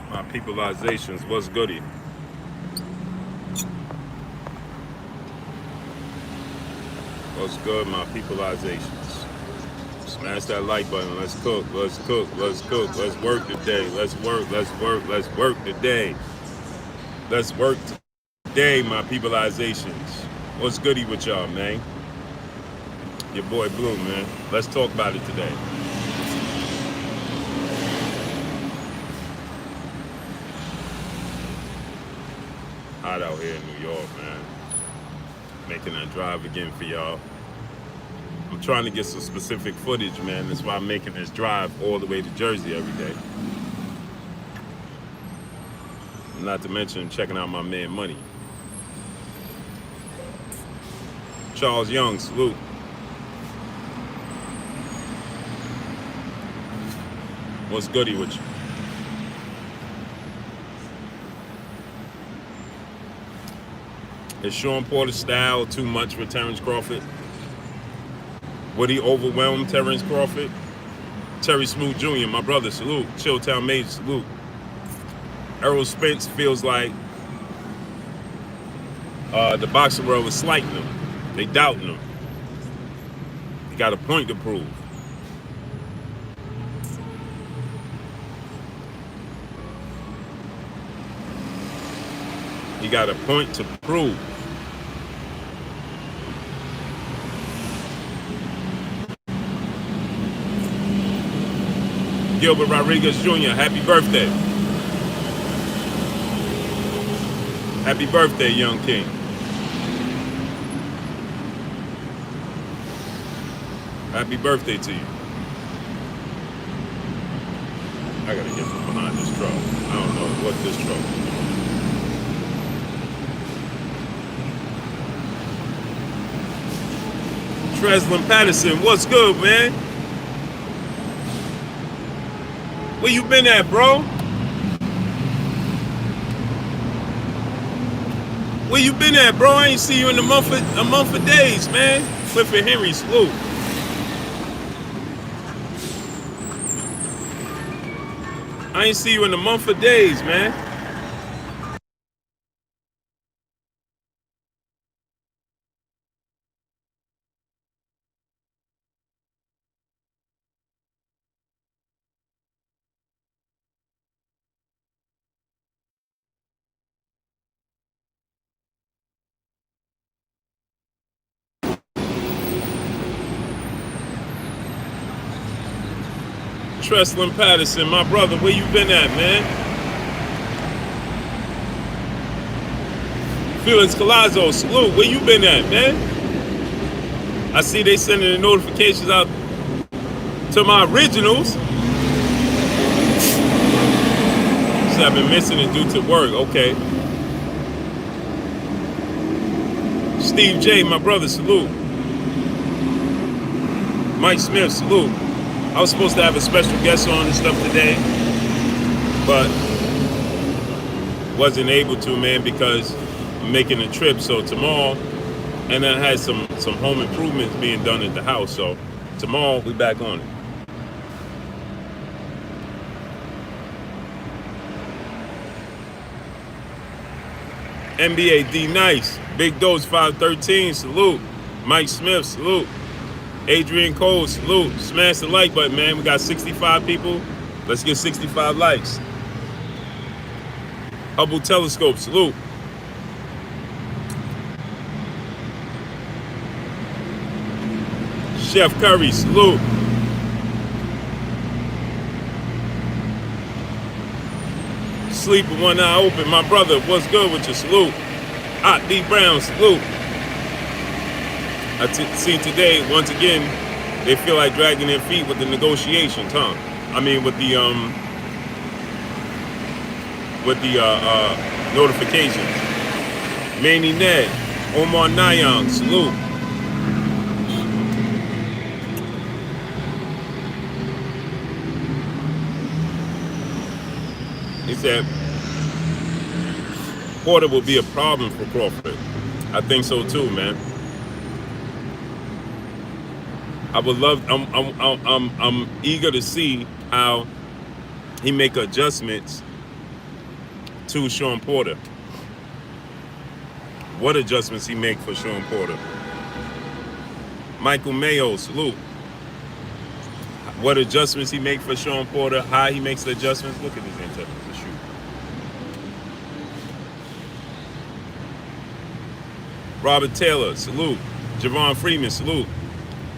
My peopleizations, what's goody? What's good, my peopleizations? Smash that like button. Let's cook. Let's cook. Let's cook. Let's work today. Let's work. Let's work. Let's work today. Let's work today, my peopleizations. What's goody with y'all, man? Your boy Blue, man. Let's talk about it today. Hot out here in New York, man. Making that drive again for y'all. I'm trying to get some specific footage, man. That's why I'm making this drive all the way to Jersey every day. Not to mention checking out my man Money. Charles Young, salute. What's goody with you? Is Shawn Porter's style too much for Terence Crawford? Would he overwhelm Terence Crawford? Terry Smoot Jr., my brother, salute. Chilltown Major, salute. Errol Spence feels like the boxing world is slighting him. They doubting him. He got a point to prove. He got a point to prove. Gilbert Rodriguez Jr., happy birthday. Happy birthday, young king. Happy birthday to you. I gotta get from behind this truck. I don't know what this truck is. Treslin Patterson, what's good, man? Where you been at, bro? Where you been at, bro? I ain't see you in a month of days, man. Clifford Henry, salute. I ain't see you in a month of days, man. Treslin Patterson, my brother, where you been at, man? Felix Colazo, salute, where you been at, man? I see they sending the notifications out to my originals. So I've been missing it due to work, okay. Steve J, my brother, salute. Mike Smith, salute. I was supposed to have a special guest on and stuff today, but wasn't able to, man, because I'm making a trip. So tomorrow, and I had some home improvements being done at the house. So tomorrow we back on it. NBA D Nice, Big Dose 513, salute. Mike Smith, salute. Adrian Cole, salute. Smash the like button, man. We got 65 people. Let's get 65 likes. Hubble Telescope, salute. Chef Curry, salute. Sleep with one eye open. My brother, what's good with you? Salute. Hot D Brown, salute. I see today, once again, they feel like dragging their feet with the negotiations, huh? I mean, with the notifications. Manny Ned, Omar Nayang, salute. He said, Porter will be a problem for Crawford. I think so too, man. I would love. I'm eager to see how he make adjustments to Shawn Porter. What adjustments he make for Shawn Porter? Michael Mayo, salute. What adjustments he make for Shawn Porter? How he makes the adjustments? Look at this antenna, the shoot. Robert Taylor, salute. Javon Freeman, salute.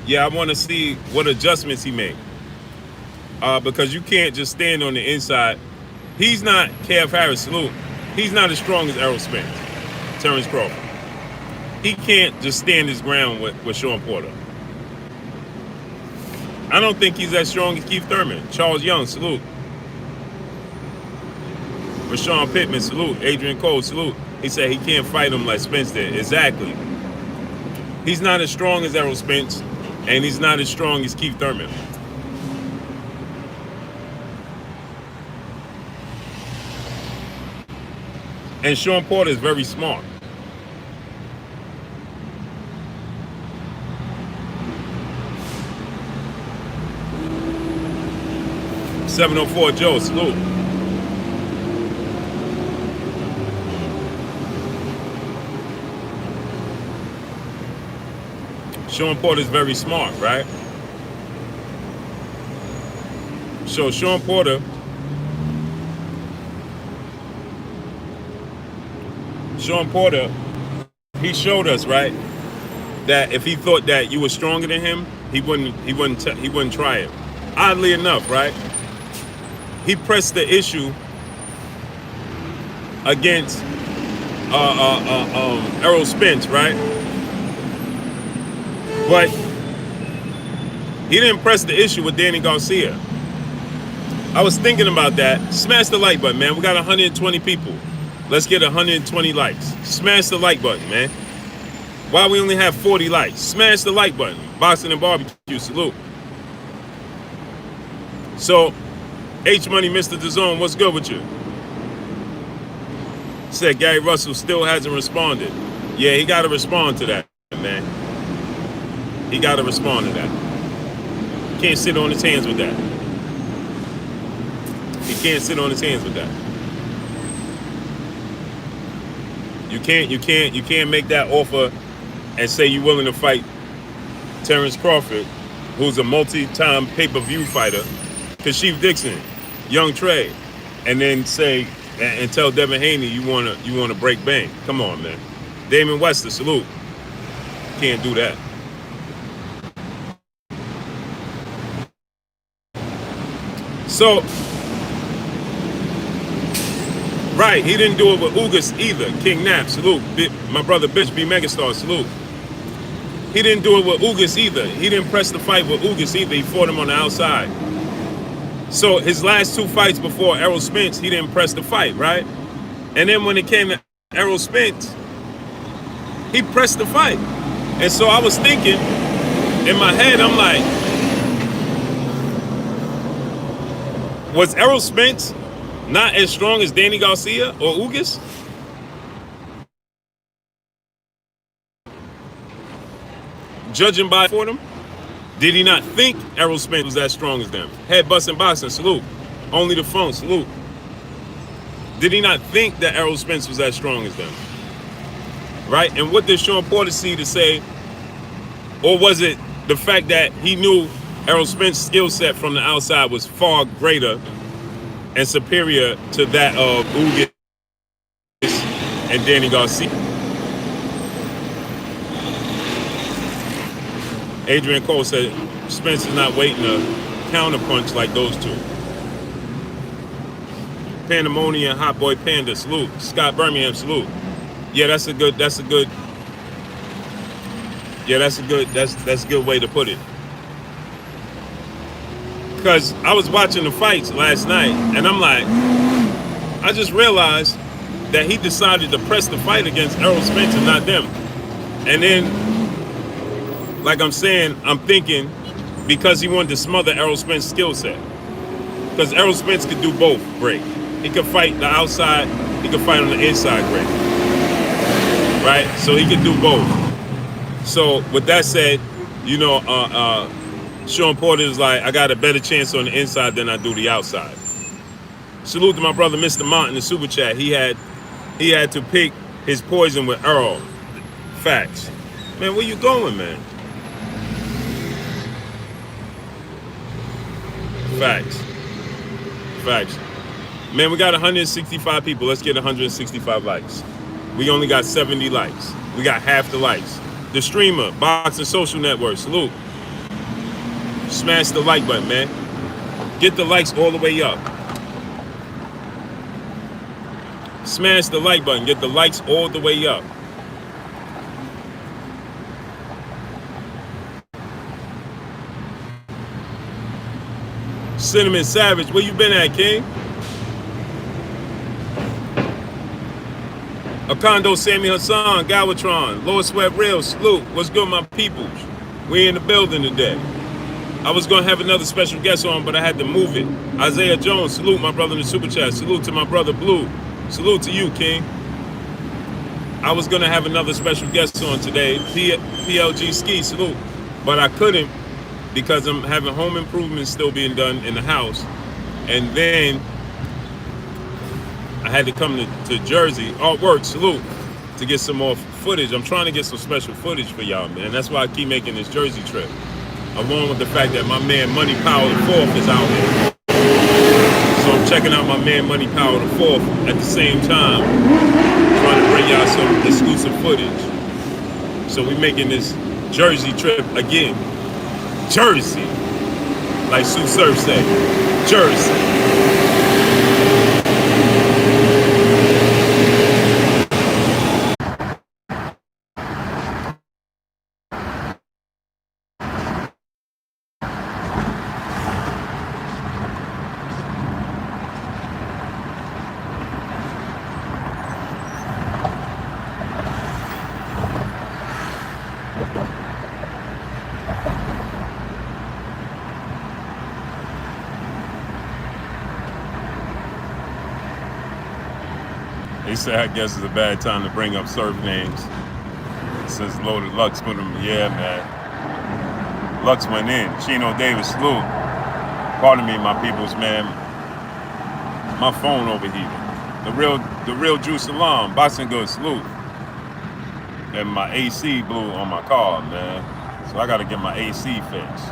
Yeah, I want to see what adjustments he make. Because you can't just stand on the inside. He's not Kev Harris, salute. He's not as strong as Errol Spence, Terence Crawford. He can't just stand his ground with Shawn Porter. I don't think he's as strong as Keith Thurman. Charles Young, salute. Rashawn Pittman, salute. Adrian Cole, salute. He said he can't fight him like Spence did. Exactly. He's not as strong as Errol Spence, and he's not as strong as Keith Thurman. And Shawn Porter is very smart. $704 Joe, salute. Shawn Porter is very smart, right? So Shawn Porter he showed us, right, that if he thought that you were stronger than him, he wouldn't try it. Oddly enough, right? He pressed the issue against Errol Spence, right? But he didn't press the issue with Danny Garcia. I was thinking about that. Smash the like button, man. We got 120 people. Let's get 120 likes. Smash the like button, man. Why we only have 40 likes? Smash the like button. Boxing and Barbecue, salute. So, H Money, Mr. DAZN, what's good with you? Said Gary Russell still hasn't responded. Yeah, he got to respond to that, man. He got to respond to that. Can't sit on his hands with that. He can't sit on his hands with that. You can't make that offer and say you're willing to fight Terence Crawford, who's a multi-time pay-per-view fighter, Kashif Dixon, Young Trey, and then say and tell Devin Haney you wanna break bank. Come on, man. Damon Wester, salute. Can't do that. So, right, he didn't do it with Ugas either. King Knapp, salute. My brother Bitch B Megastar, salute. He didn't do it with Ugas either. He didn't press the fight with Ugas either. He fought him on the outside. So his last two fights before Errol Spence, he didn't press the fight, right? And then when it came to Errol Spence, he pressed the fight. And so I was thinking, in my head, I'm like, was Errol Spence not as strong as Danny Garcia or Ugas? Judging by for them, did he not think Errol Spence was that strong as them? Head busting boxing, salute. Only the phone, salute. Did he not think that Errol Spence was that strong as them? Right? And what did Shawn Porter see to say? Or was it the fact that he knew Errol Spence's skill set from the outside was far greater and superior to that of Ugas and Danny Garcia? Adrian Cole said Spence is not waiting to counterpunch like those two. Pandemonium, Hot Boy Panda, salute. Scott Birmingham, salute. Yeah, that's a good way to put it. Because I was watching the fights last night, and I'm like, I just realized that he decided to press the fight against Errol Spence and not them. And then, like I'm saying, I'm thinking because he wanted to smother Errol Spence's skill set. Because Errol Spence could do both great. He could fight the outside, he could fight on the inside great. Right? So he could do both. So with that said, you know, Shawn Porter is like, I got a better chance on the inside than I do the outside. Salute to my brother Mr. Mont in the super chat. He had to pick his poison with Errol. Facts. Man, where you going, man? Facts. Facts. Man, we got 165 people. Let's get 165 likes. We only got 70 likes. We got half the likes. The streamer, Boxing Social Network, salute. Smash the like button, man. Get the likes all the way up. Smash the like button. Get the likes all the way up. Cinnamon Savage, where you been at, King? Akando, Sammy Hassan, Galvatron, Lord Sweat Real, salute. What's good, my peoples? We in the building today. I was going to have another special guest on, but I had to move it. Isaiah Jones, salute my brother in the super chat. Salute to my brother Blue. Salute to you, King. I was going to have another special guest on today, PLG Ski, salute. But I couldn't because I'm having home improvements still being done in the house. And then I had to come to Jersey, Artwork, salute, to get some more footage. I'm trying to get some special footage for y'all, man. That's why I keep making this Jersey trip. Along with the fact that my man Money Power the 4th is out here. So I'm checking out my man Money Power the 4th at the same time, trying to bring y'all some exclusive footage. So we making this Jersey trip again. Jersey. Like Sue Surf said, Jersey. He said, I guess it's a bad time to bring up surf names. Since Loaded Lux put him, yeah, man. Lux went in. Chino Davis, salute. Pardon me, my peoples, man. My phone overheated. The real Juice Alarm, Boxing Good, salute. And my AC blew on my car, man. So I gotta get my AC fixed.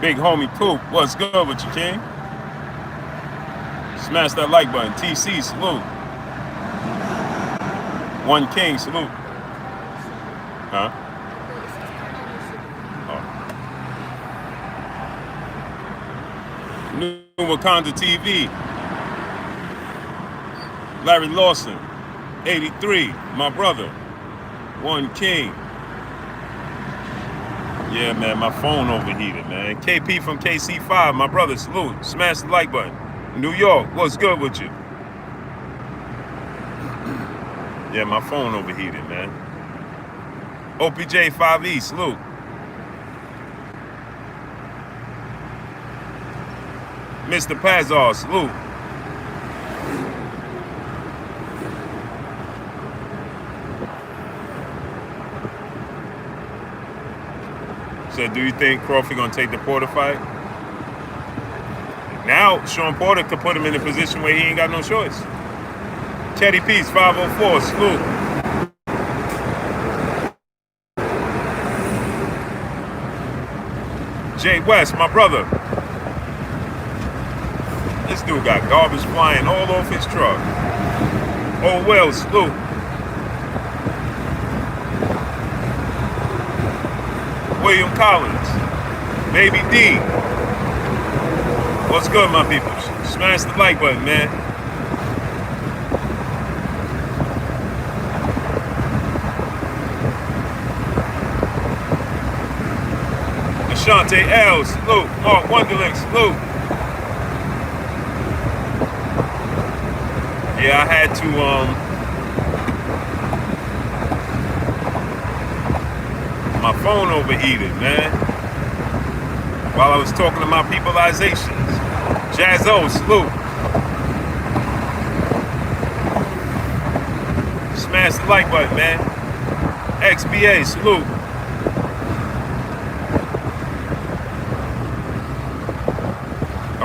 Big homie Coop, what's good with you, King? Smash that like button. TC, salute. One King, salute. Huh? Oh. New Wakanda TV. Larry Lawson, 83, my brother. One King. Yeah, man, my phone overheated, man. KP from KC5, my brother, salute. Smash the like button. New York, what's good with you? Yeah, my phone overheated, man. OPJ 5E, salute. Mr. Pazar, salute. So do you think Crawford gonna take the Porter fight? Now Shawn Porter could put him in a position where he ain't got no choice. Teddy Peace, 504, salute. Jay West, my brother. This dude got garbage flying all off his truck. Oh well, salute. William Collins, Baby D. What's good, my people? Smash the like button, man. Ashante L, salute. Mark Wonderlick, salute. Yeah, I had to, my phone overheated, man. While I was talking to my peopleizations. Jazzo, salute. Smash the like button, man. XBA, salute.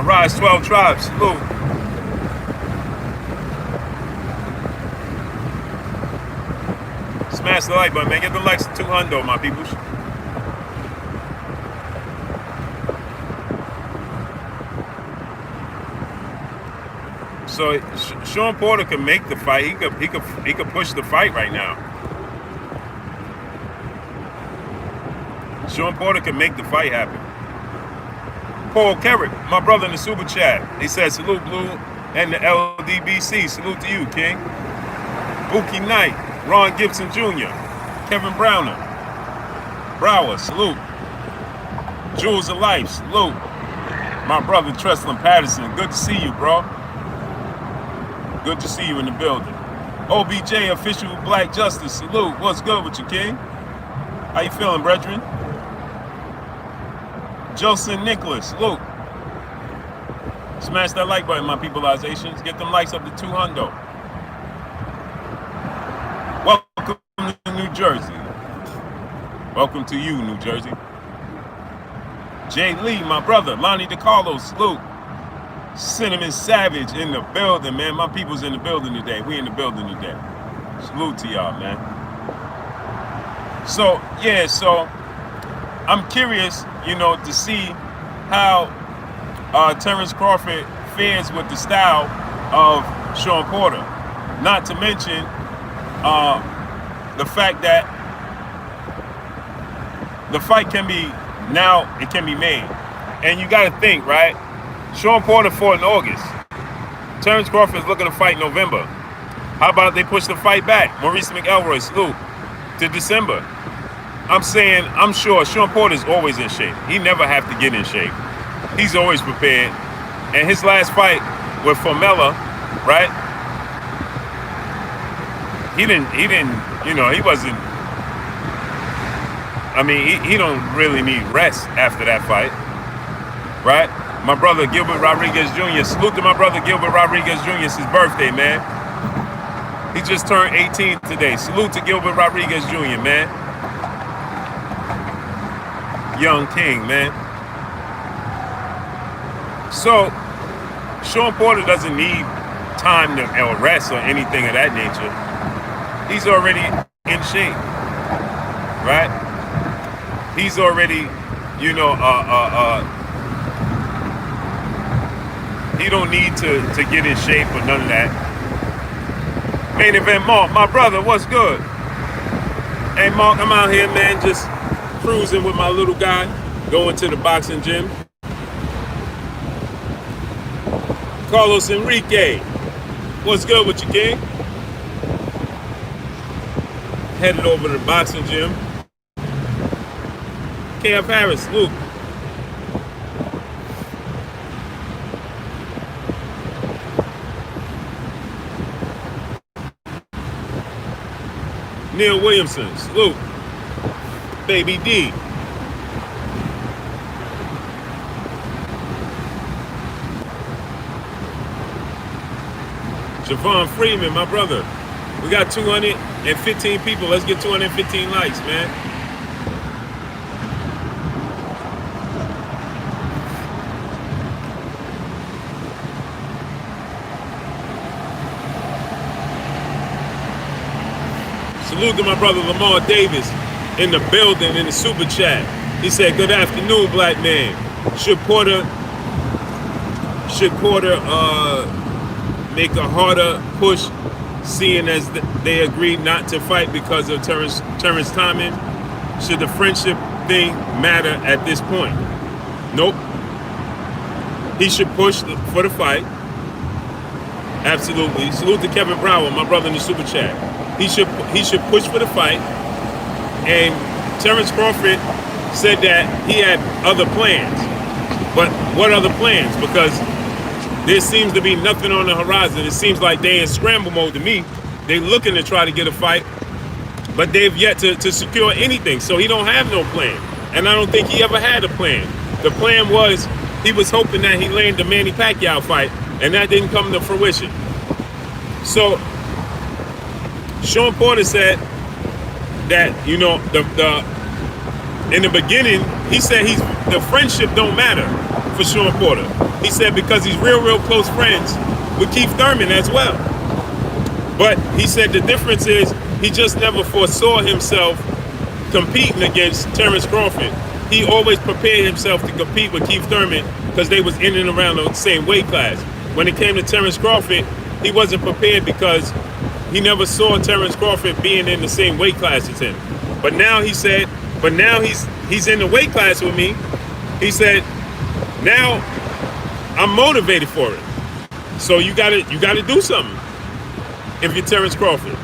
Rise 12 Tribes. Salute. Smash the like button, man. Get the likes to 200, my people. So Shawn Porter can make the fight. He could push the fight right now. Shawn Porter can make the fight happen. Paul Carrick, my brother in the super chat, he said, salute Blue and the LDBC. Salute to you, King. Buki Knight, Ron Gibson Jr., Kevin Brower, salute. Jules of Life, salute. My brother Treslin Patterson, good to see you, bro. Good to see you in the building. OBJ, official Black Justice, salute. What's good with you, King? How you feeling, brethren? Joseph Nicholas, salute. Smash that like button, my peopleizations. Get them likes up to 200. Welcome to New Jersey. Welcome to you, New Jersey. Jay Lee, my brother. Lonnie DiCarlo, salute. Cinnamon Savage in the building, man. My people's in the building today. We in the building today. Salute to y'all, man. So, yeah, so I'm curious, you know, to see how Terence Crawford fares with the style of Shawn Porter. Not to mention the fact that the fight can be made. And you got to think, right? Shawn Porter fought in August. Terence Crawford is looking to fight in November. How about they push the fight back? Maurice McElroy, salute, to December. I'm sure Shawn Porter's always in shape. He never have to get in shape. He's always prepared. And his last fight with Formella, right? He wasn't, I mean, he don't really need rest after that fight, right? My brother Gilbert Rodriguez Jr., salute to my brother Gilbert Rodriguez Jr., it's his birthday, man. He just turned 18 today. Salute to Gilbert Rodriguez Jr., man. Young king, man. So, Shawn Porter doesn't need time to rest or anything of that nature. He's already in shape, right? He's already, you know, he don't need to get in shape or none of that. Main event, Mark, my brother, what's good? Hey, Mark, I'm out here, man, just cruising with my little guy, going to the boxing gym. Carlos Enrique, what's good with you, King? Headed over to the boxing gym. KF Harris, Luke. Neil Williamson, salute. Baby D. Javon Freeman, my brother. We got 215 people. Let's get 215 likes, man. Salute to my brother Lamar Davis in the building in the super chat. He said, good afternoon, black man. Should Porter make a harder push, seeing as they agreed not to fight because of Terence timing? Should the friendship thing matter at this point? Nope. He should push for the fight. Absolutely. Salute to Kevin Brower, my brother in the super chat. He should push for the fight. And Terence Crawford said that he had other plans. But what other plans? Because there seems to be nothing on the horizon. It seems like they're in scramble mode to me. They're looking to try to get a fight, but they've yet to secure anything. So he don't have no plan. And I don't think he ever had a plan. The plan was he was hoping that he landed the Manny Pacquiao fight, and that didn't come to fruition. So Shawn Porter said that, you know, in the beginning, he said the friendship don't matter. for Shawn Porter. He said because he's real close friends with Keith Thurman as well. But he said the difference is he just never foresaw himself competing against Terence Crawford. He always prepared himself to compete with Keith Thurman because they was in and around the same weight class. When it came to Terence Crawford, he wasn't prepared because he never saw Terence Crawford being in the same weight class as him. But now he said, he's in the weight class with me. He said, now I'm motivated for it. So you gotta do something if you're Terence Crawford.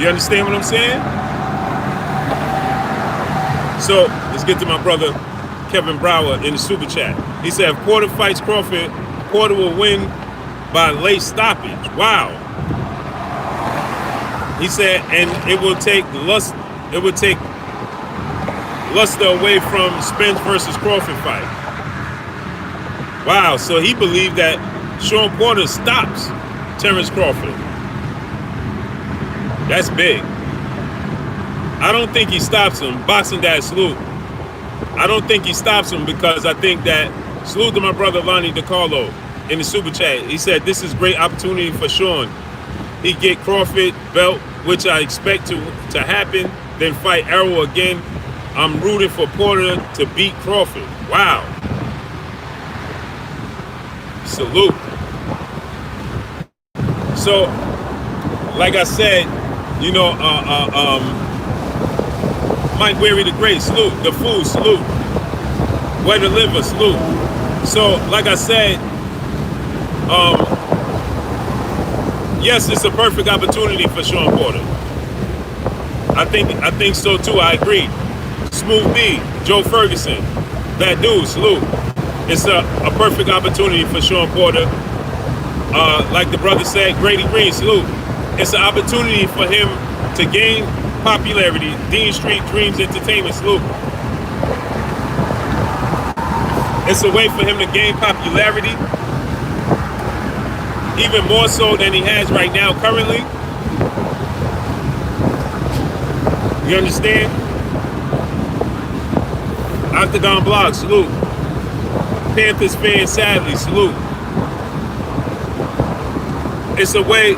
You understand what I'm saying? So let's get to my brother Kevin Brower in the super chat. He said if Porter fights Crawford, Porter will win by late stoppage. Wow. He said, and it would take luster away from Spence versus Crawford fight. Wow, so he believed that Shawn Porter stops Terence Crawford. That's big. I don't think he stops him. Boxing Dad salute. I don't think he stops him because I think that, salute to my brother Lonnie DiCarlo in the super chat. He said this is great opportunity for Shawn. He get Crawford belt, which I expect to happen, then fight Errol again. I'm rooting for Porter to beat Crawford. Wow. Salute. So, like I said, you know, Mike Weary the Great, salute. The Fool, salute. Way to Live, salute. So, like I said, yes, it's a perfect opportunity for Shawn Porter. I think so too. I agree. Smooth D, Joe Ferguson, that dude, salute. It's a perfect opportunity for Shawn Porter. Like the brother said, Grady Green, salute. It's an opportunity for him to gain popularity. Dean Street Dreams Entertainment, salute. It's a way for him to gain popularity, even more so than he has right now currently. You understand? Octagon Blog, salute. Panthers fan, sadly, salute. It's a way.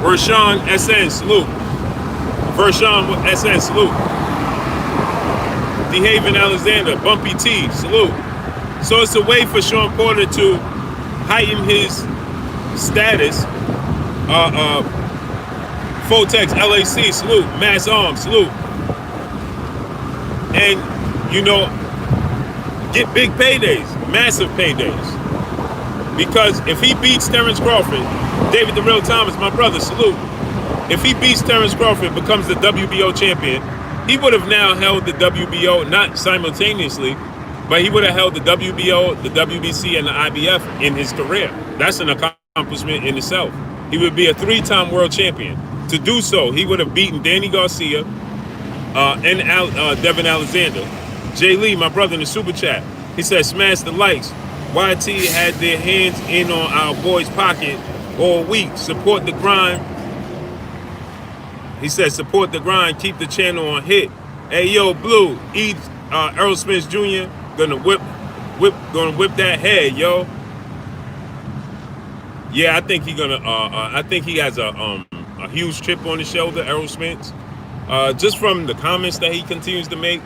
Vershawn SN, salute. Vershawn SN, salute. DeHaven Alexander, Bumpy T, salute. So it's a way for Shawn Porter to heighten his status. Fotex LAC, salute. Mass Arms, salute. And, you know, get big paydays, massive paydays. Because if he beats Terence Crawford, David the Real Thomas, my brother, salute. If he beats Terence Crawford, becomes the WBO champion, he would have now held the WBO, not simultaneously, but he would have held the WBO, the WBC, and the IBF in his career. That's an accomplishment in itself. He would be a 3-time world champion. To do so, he would have beaten Danny Garcia and Devin Alexander. Jay Lee, my brother in the super chat, he said, smash the likes. YT had their hands in on our boy's pocket all week. Support the grind. He said, support the grind. Keep the channel on hit. Hey, yo, Blue, Errol Spence Jr. gonna whip that head, yo. Yeah, I think he gonna. I think he has a huge chip on his shoulder, Errol Spence. Just from the comments that he continues to make,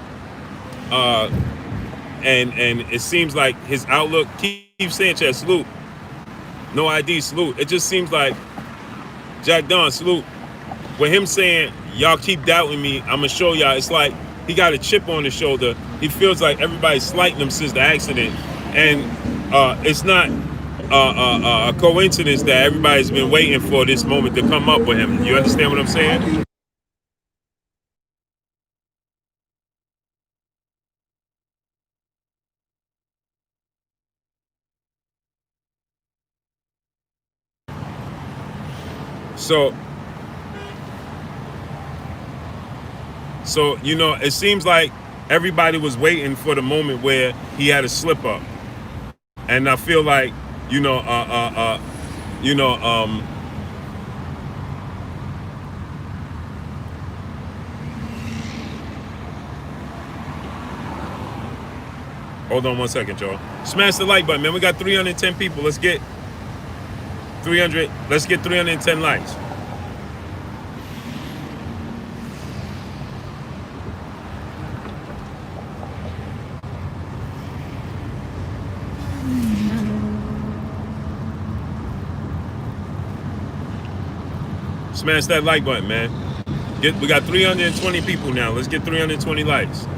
and it seems like his outlook. Keith Sanchez, salute. No ID, salute. It just seems like Jack Don, salute. With him saying, y'all keep doubting me, I'm gonna show y'all. It's like he got a chip on his shoulder. He feels like everybody's slighting him since the accident, and it's not a coincidence that everybody's been waiting for this moment to come up with him. You understand what I'm saying? So you know, it seems like everybody was waiting for the moment where he had a slip up, and I feel like Hold on 1 second, y'all. Smash the like button, man. We got 310 people. Let's get 300. Let's get 310 likes. Smash that like button, man. We got 320 people now. Let's get 320 likes.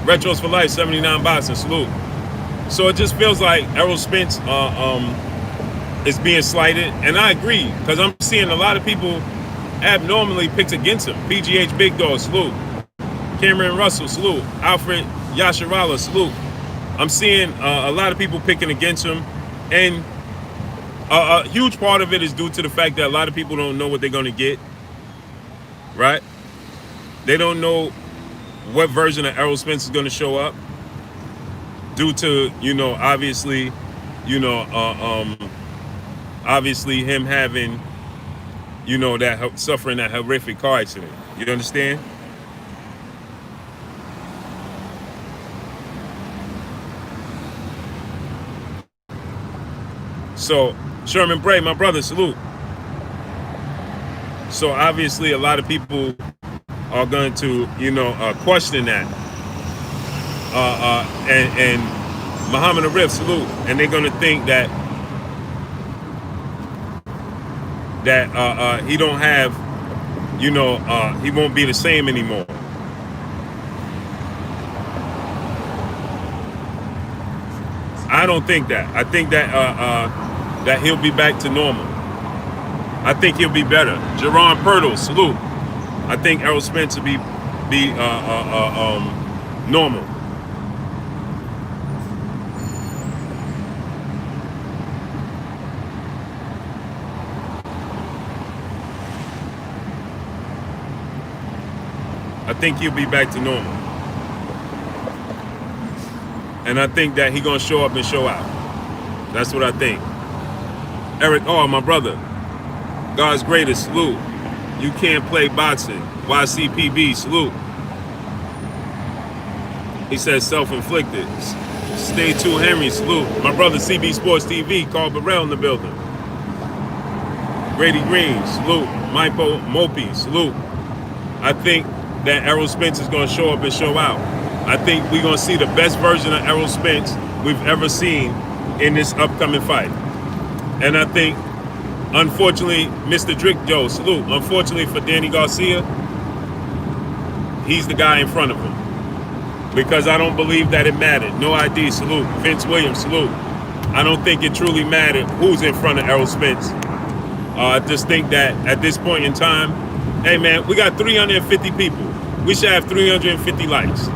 Retros for life, 79 boxing, salute. So it just feels like Errol Spence is being slighted, and I agree because I'm seeing a lot of people abnormally picked against him. PGH Big Dog, salute. Cameron Russell, salute. Alfred Yasharala, salute. I'm seeing a lot of people picking against him, and a huge part of it is due to the fact that a lot of people don't know what they're going to get, right? They don't know what version of Errol Spence is going to show up due to, obviously, obviously him having, suffering that horrific car accident. You understand? So, Sherman Bray, my brother, salute. So obviously a lot of people are going to, question that. And Muhammad Arif, salute. And they're going to think that he don't have, he won't be the same anymore. I don't think that. I think that that he'll be back to normal. I think he'll be better. Jerron Pirtle, salute. I think Errol Spence will be normal. I think he'll be back to normal. And I think that he's going to show up and show out. That's what I think. Eric, my brother. God's greatest, salute. You can't play boxing. YCPB, salute. He says self-inflicted. Stay tuned, Henry, salute. My brother CB Sports TV, Carl Burrell in the building. Grady Green, salute. Michael Mopi, salute. I think that Errol Spence is going to show up and show out. I think we're going to see the best version of Errol Spence we've ever seen in this upcoming fight. And I think, unfortunately, Mr. Drick Joe, salute. Unfortunately for Danny Garcia, he's the guy in front of him. Because I don't believe that it mattered. No ID, salute. Vince Williams, salute. I don't think it truly mattered who's in front of Errol Spence. I just think that at this point in time, hey man, we got 350 people. We should have 350 likes.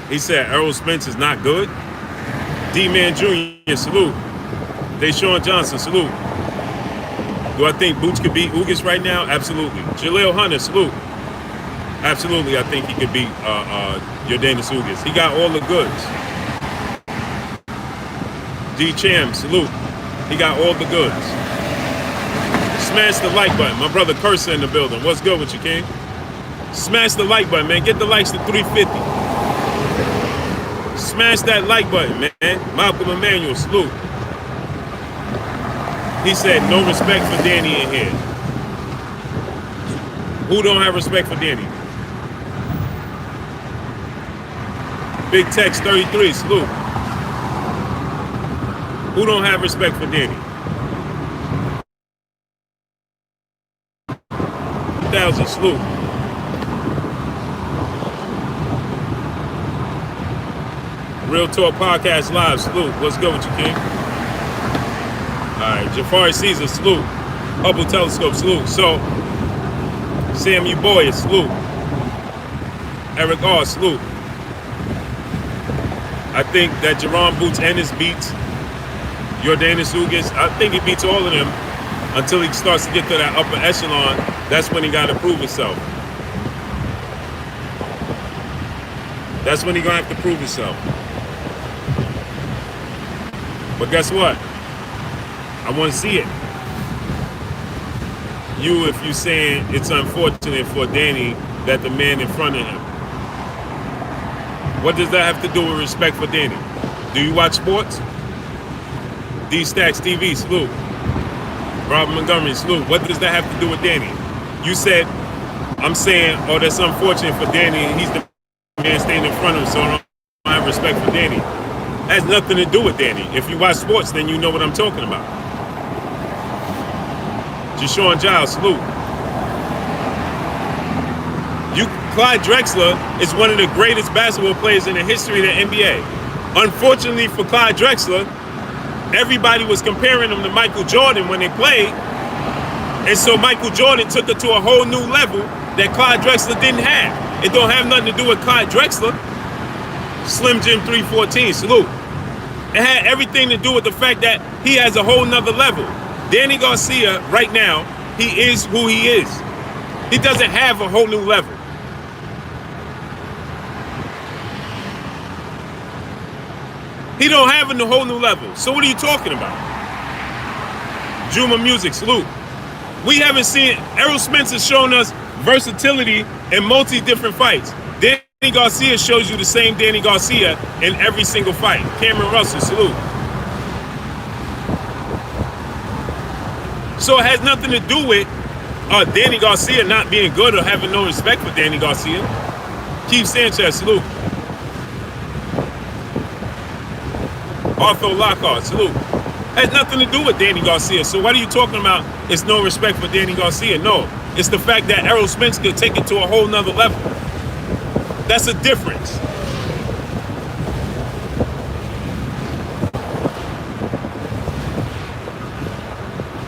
He said Errol Spence is not good. D-Man Jr., salute. Deshaun Johnson, salute. Do I think Boots could beat Ugas right now? Absolutely. Jaleel Hunter, salute. Absolutely, I think he could beat Yordenis Ugas. He got all the goods. D Cham, salute. He got all the goods. Smash the like button. My brother Cursor in the building. What's good with you, King? Smash the like button, man. Get the likes to 350. Smash that like button, man. Malcolm Emmanuel, salute. He said no respect for Danny in here. Who don't have respect for Danny? Big Tex 33, salute. Who don't have respect for Danny? 1,000, salute. Real Talk Podcast Live, salute. What's good with you, King? All right, Jafari Caesar, salute. Hubble Telescope, salute. So, Sam Uboya, salute. Eric R, salute. I think that Jerron Boots Ennis beats Yordenis Ugas. I think he beats all of them until he starts to get to that upper echelon. That's when he got to prove himself. That's when he's going to have to prove himself. But guess what? I want to see it. you if you're saying it's unfortunate for Danny that the man in front of him. What does that have to do with respect for Danny? Do you watch sports? D-Stacks TV, salute. Robert Montgomery, salute. What does that have to do with Danny? You said, I'm saying, oh, that's unfortunate for Danny, and he's the man standing in front of him, so I don't have respect for Danny. That has nothing to do with Danny. If you watch sports, then you know what I'm talking about. Shawn Giles, salute. Clyde Drexler is one of the greatest basketball players in the history of the NBA. Unfortunately for Clyde Drexler, everybody was comparing him to Michael Jordan when they played. And so Michael Jordan took it to a whole new level that Clyde Drexler didn't have. It don't have nothing to do with Clyde Drexler. Slim Jim 314, salute. It had everything to do with the fact that he has a whole nother level. Danny Garcia, right now, he is who he is. He doesn't have a whole new level. He don't have a whole new level. So what are you talking about? Juma Music, salute. We haven't seen, Errol Spence has shown us versatility in multi-different fights. Danny Garcia shows you the same Danny Garcia in every single fight. Cameron Russell, salute. So it has nothing to do with Danny Garcia not being good or having no respect for Danny Garcia. Keith Sanchez, salute. Arthur Lockhart, salute. Has nothing to do with Danny Garcia. So what are you talking about? It's no respect for Danny Garcia. No, it's the fact that Errol Spence could take it to a whole nother level. That's a difference.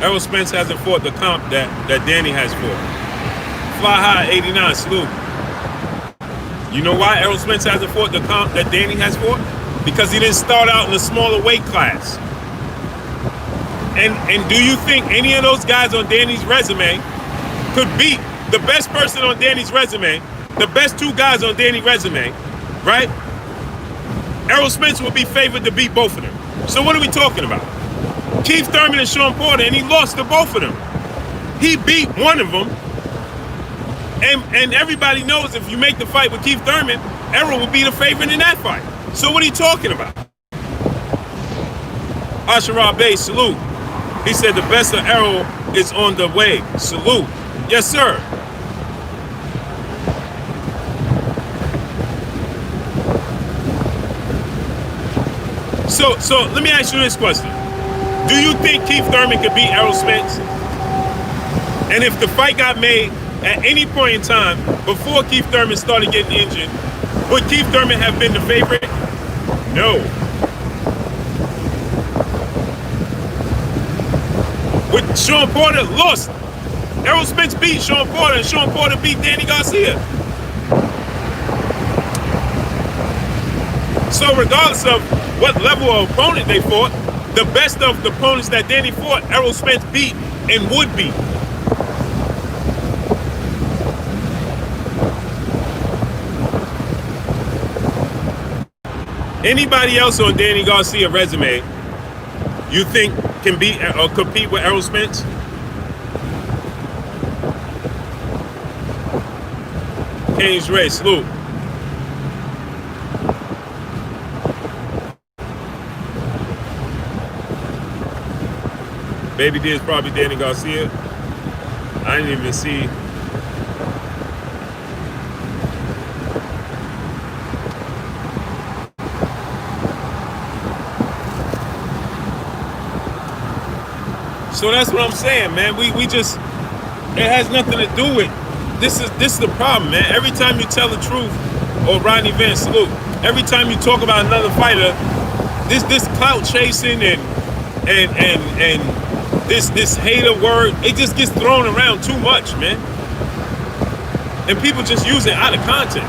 Errol Spence hasn't fought the comp that Danny has fought. Fly High 89, salute. You know why Errol Spence hasn't fought the comp that Danny has fought? Because he didn't start out in a smaller weight class. And do you think any of those guys on Danny's resume could beat the best person on Danny's resume, the best two guys on Danny's resume, right? Errol Spence will be favored to beat both of them. So what are we talking about? Keith Thurman and Shawn Porter, and he lost to both of them. He beat one of them, and everybody knows if you make the fight with Keith Thurman, Errol will be the favorite in that fight. So what are you talking about? Asherah Bey, salute. He said the best of Errol is on the way. Salute. Yes, sir. So let me ask you this question. Do you think Keith Thurman could beat Errol Spence? And if the fight got made at any point in time before Keith Thurman started getting injured, would Keith Thurman have been the favorite? No. With Shawn Porter lost. Errol Spence beat Shawn Porter, and Shawn Porter beat Danny Garcia. So regardless of what level of opponent they fought, the best of the opponents that Danny fought, Errol Spence beat and would beat. Anybody else on Danny Garcia's resume you think can beat or compete with Errol Spence? Keynes Ray, salute. Baby D is probably Danny Garcia. I didn't even see. So that's what I'm saying, man. We just, it has nothing to do with, this is the problem, man. Every time you tell the truth, or Rodney Van, salute. Every time you talk about another fighter, this clout chasing and this hater word, it just gets thrown around too much, man. And people just use it out of context.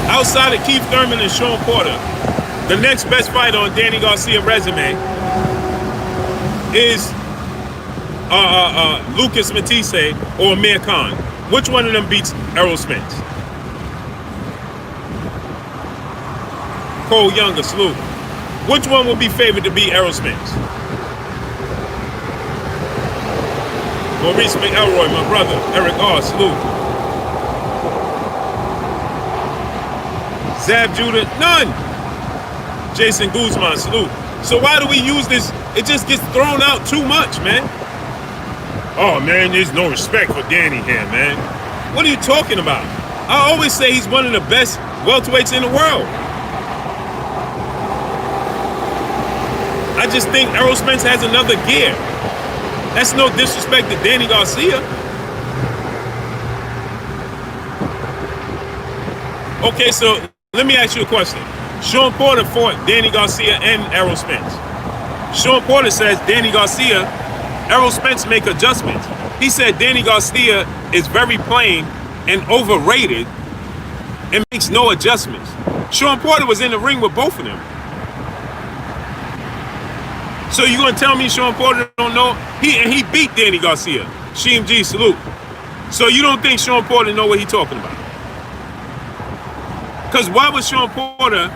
Outside of Keith Thurman and Shawn Porter, the next best fighter on Danny Garcia's resume is Lucas Matisse or Amir Khan. Which one of them beats Errol Spence? Cole Younger, salute. Which one would be favored to beat Errol Spence? Maurice McElroy, my brother. Eric R, salute. Zab Judah, none. Jason Guzman, salute. So why do we use this? It just gets thrown out too much, man. Oh, man, there's no respect for Danny here, man. What are you talking about? I always say he's one of the best welterweights in the world. I just think Errol Spence has another gear. That's no disrespect to Danny Garcia. Okay, so let me ask you a question. Shawn Porter fought Danny Garcia and Errol Spence. Shawn Porter says Danny Garcia, Errol Spence make adjustments. He said Danny Garcia is very plain and overrated and makes no adjustments. Shawn Porter was in the ring with both of them. So you gonna tell me Shawn Porter don't know? He beat Danny Garcia. Sheem G, salute. So you don't think Shawn Porter know what he's talking about? Because why would Shawn Porter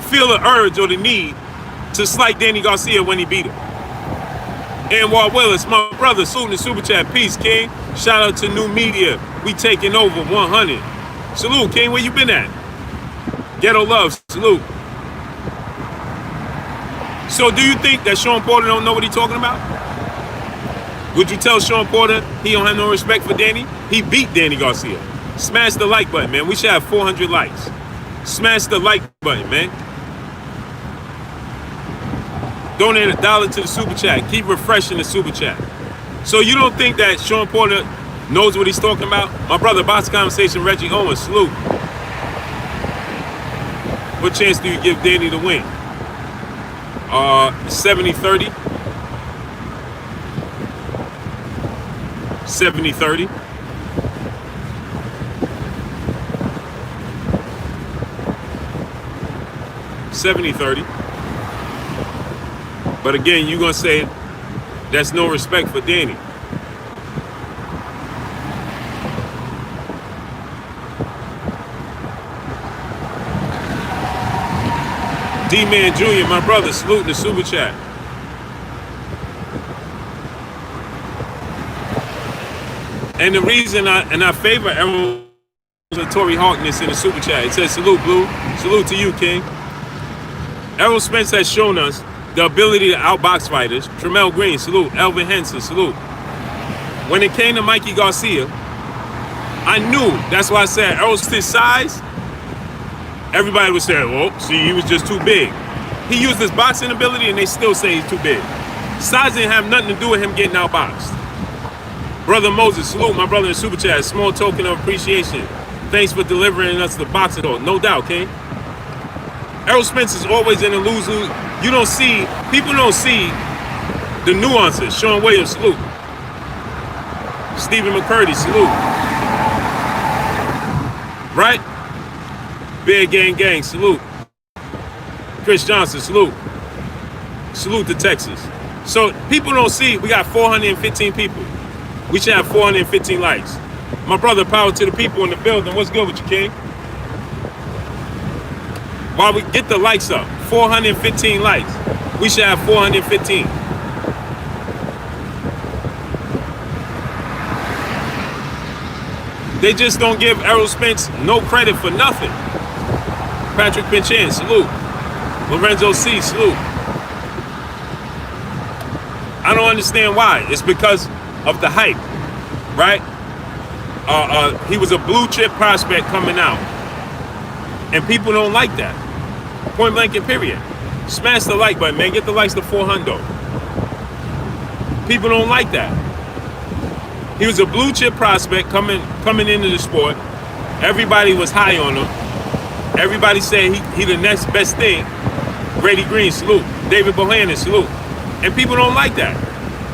feel the urge or the need to slight Danny Garcia when he beat him? And Walt Willis, my brother, salute the Super Chat. Peace, King. Shout out to New Media. We taking over 100. Salute, King. Where you been at? Ghetto Love, salute. So do you think that Shawn Porter don't know what he's talking about? Would you tell Shawn Porter he don't have no respect for Danny? He beat Danny Garcia. Smash the like button, man. We should have 400 likes. Smash the like button, man. Donate $1 to the Super Chat. Keep refreshing the Super Chat. So you don't think that Shawn Porter knows what he's talking about? My brother, Box Conversation, Reggie Owens, salute. What chance do you give Danny to win? 70-30. 70-30. But again, you're going to say that's no respect for Danny. D-Man Jr., my brother, salute the Super Chat. And the reason I favor Errol and Torrey Harkness in the Super Chat, it says salute, Blue. Salute to you, King. Errol Spence has shown us the ability to outbox fighters. Tremel Green, salute. Elvin Henson, salute. When it came to Mikey Garcia, I knew, that's why I said Errol's size, everybody was saying, well, see, he was just too big. He used his boxing ability and they still say he's too big. Size didn't have nothing to do with him getting outboxed. Brother Moses, salute my brother in Super Chat. Small token of appreciation. Thanks for delivering us the boxing talk. No doubt, King. Errol Spence is always in a lose-lose. You don't see, people don't see the nuances. Sean Williams, salute. Stephen McCurdy, salute. Right? Bear Gang Gang, salute. Chris Johnson, salute. Salute to Texas. So people don't see, we got 415 people. We should have 415 likes. My brother, power to the people in the building. What's good with you, King? While we get the likes up, 415 likes. We should have 415. They just don't give Errol Spence no credit for nothing. Patrick Pinchin, salute. Lorenzo C, salute. I don't understand why. It's because of the hype, right? He was a blue chip prospect coming out. And people don't like that. Point blank and period. Smash the like button, man. Get the likes to 400. People don't like that. He was a blue chip prospect coming into the sport. Everybody was high on him. Everybody said he the next best thing. Grady Green, salute. David Bohannon, salute. And people don't like that.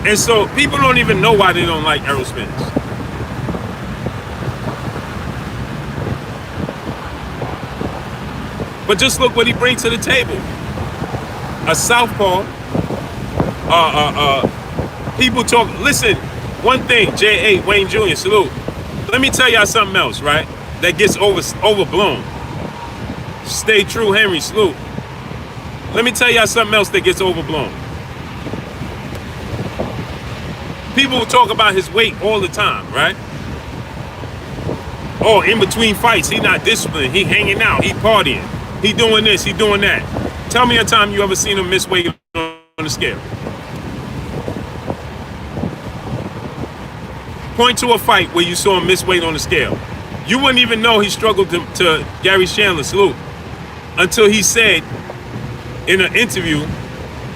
And so people don't even know why they don't like Errol Spence. But just look what he brings to the table. A southpaw. People talk. Listen, one thing, J.A. Wayne Jr., salute. Let me tell y'all something else, right? That gets overblown. Stay true, Henry, salute. Let me tell y'all something else that gets overblown. People talk about his weight all the time, right? Oh, in between fights, he not disciplined. He hanging out. He partying. He doing this. He doing that. Tell me a time you ever seen him miss weight on the scale. Point to a fight where you saw him miss weight on the scale. You wouldn't even know he struggled to Gary Chandler, salute, until he said in an interview,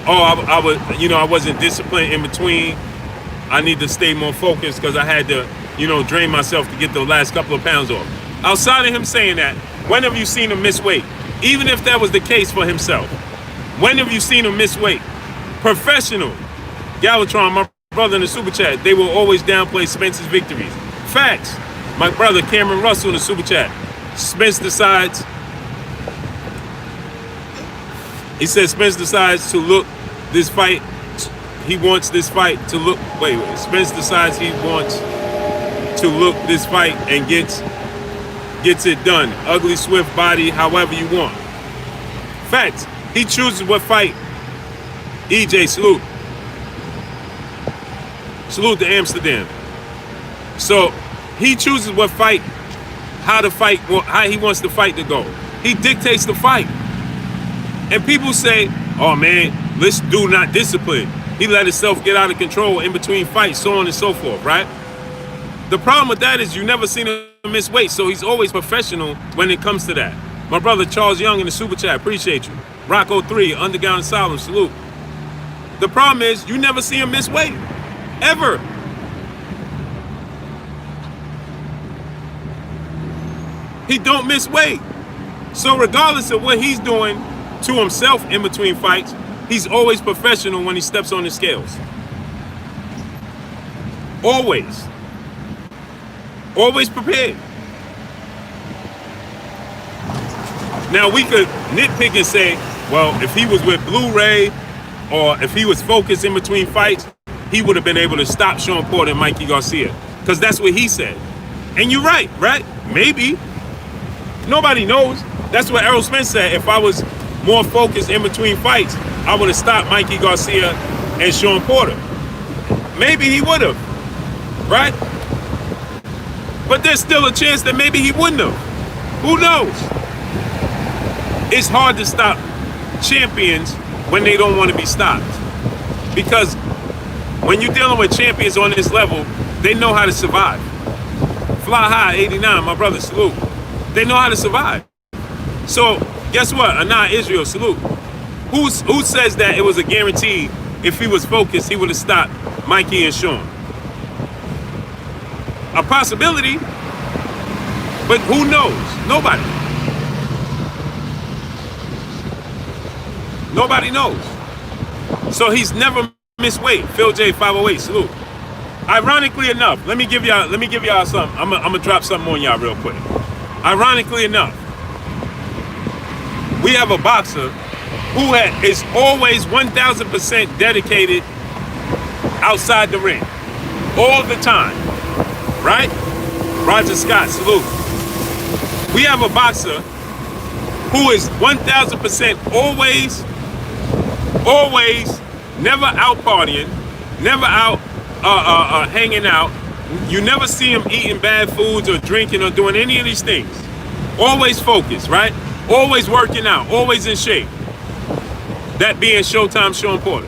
"Oh, I wasn't disciplined in between. I need to stay more focused because I had to, drain myself to get the last couple of pounds off." Outside of him saying that, when have you seen him miss weight? Even if that was the case for himself, when have you seen him miss weight? Professional. Galvatron, my brother in the super chat, they will always downplay Spence's victories. Facts. My brother Cameron Russell in the super chat. Spence decides. He says Spence decides to look this fight. He wants this fight to look. Wait. Spence decides he wants to look this fight and gets it done. Ugly, swift body, however you want. Facts. He chooses what fight. EJ, salute. Salute to Amsterdam. So he chooses what fight, how he wants the fight to go. He dictates the fight. And people say, oh man, this dude not disciplined. He let himself get out of control in between fights, so on and so forth, right? The problem with that is you never seen him miss weight, so he's always professional when it comes to that. My brother Charles Young in the super chat, appreciate you. Rocco 3, Underground Asylum, salute. The problem is you never see him miss weight, ever. He don't miss weight. So regardless of what he's doing to himself in between fights, he's always professional when he steps on the scales. Always. Always prepared. Now we could nitpick and say, well, if he was with Blu-ray or if he was focused in between fights, he would have been able to stop Shawn Porter and Mikey Garcia. Because that's what he said. And you're right? Maybe. Nobody knows. That's what Errol Spence said. If I was more focused in between fights, I would have stopped Mikey Garcia and Shawn Porter. Maybe he would have, right? But there's still a chance that maybe he wouldn't have. Who knows? It's hard to stop champions when they don't want to be stopped. Because when you're dealing with champions on this level, they know how to survive. Fly High 89, my brother, salute. They know how to survive. So guess what? Anah Israel, salute. Who says that it was a guarantee if he was focused, he would have stopped Mikey and Shawn? A possibility, but who knows? Nobody. Nobody knows. So he's never missed weight. Phil J 508, salute. Ironically enough, let me give y'all something. I'm gonna drop something on y'all real quick. Ironically enough, we have a boxer who is always 1,000% dedicated outside the ring, all the time, right? Roger Scott, salute. We have a boxer who is 1,000% always, never out partying, never out hanging out. You never see him eating bad foods or drinking or doing any of these things. Always focused, right? Always working out, always in shape. That being Showtime Shawn Porter.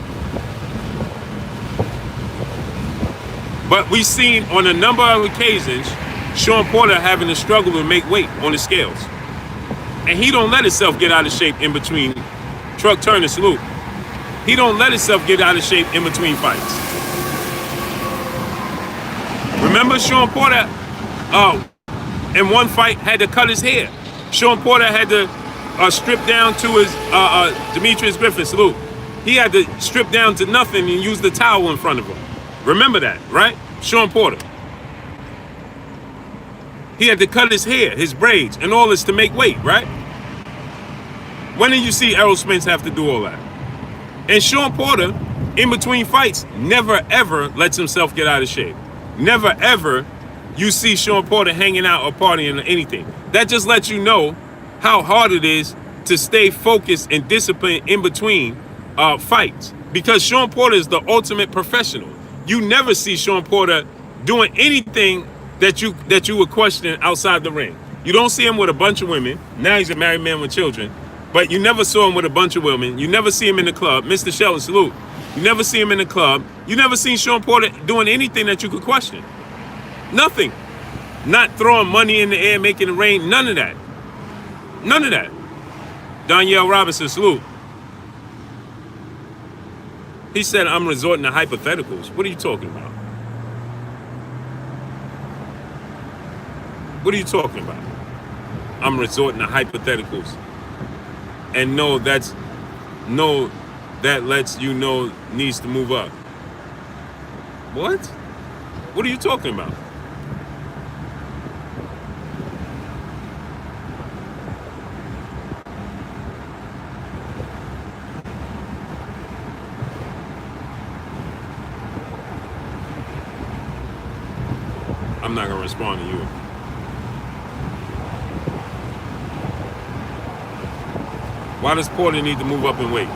But we've seen on a number of occasions Shawn Porter having to struggle to make weight on the scales. And he don't let himself get out of shape in between. Truck Turner, salute. He don't let himself get out of shape in between fights. Remember Shawn Porter in one fight had to cut his hair. Shawn Porter had to strip down to his Demetrius Griffin, salute. He had to strip down to nothing and use the towel in front of him. Remember that, right? Shawn Porter. He had to cut his hair, his braids, and all this to make weight, right? When did you see Errol Spence have to do all that? And Shawn Porter, in between fights, never ever lets himself get out of shape. Never ever you see Shawn Porter hanging out or partying or anything. That just lets you know how hard it is to stay focused and disciplined in between fights, because Shawn Porter is the ultimate professional. You never see Shawn Porter doing anything that you would question outside the ring. You don't see him with a bunch of women. Now he's a married man with children, but you never saw him with a bunch of women. You never see him in the club. Mr. Shelton, salute. You never see him in the club. You never seen Shawn Porter doing anything that you could question. Nothing. Not throwing money in the air, making it rain. None of that. None of that. Danielle Robinson, salute. He said, I'm resorting to hypotheticals. What are you talking about? What are you talking about? I'm resorting to hypotheticals. And that lets you know needs to move up. What? What are you talking about? I'm not gonna respond to you. Why does Porter need to move up in weight?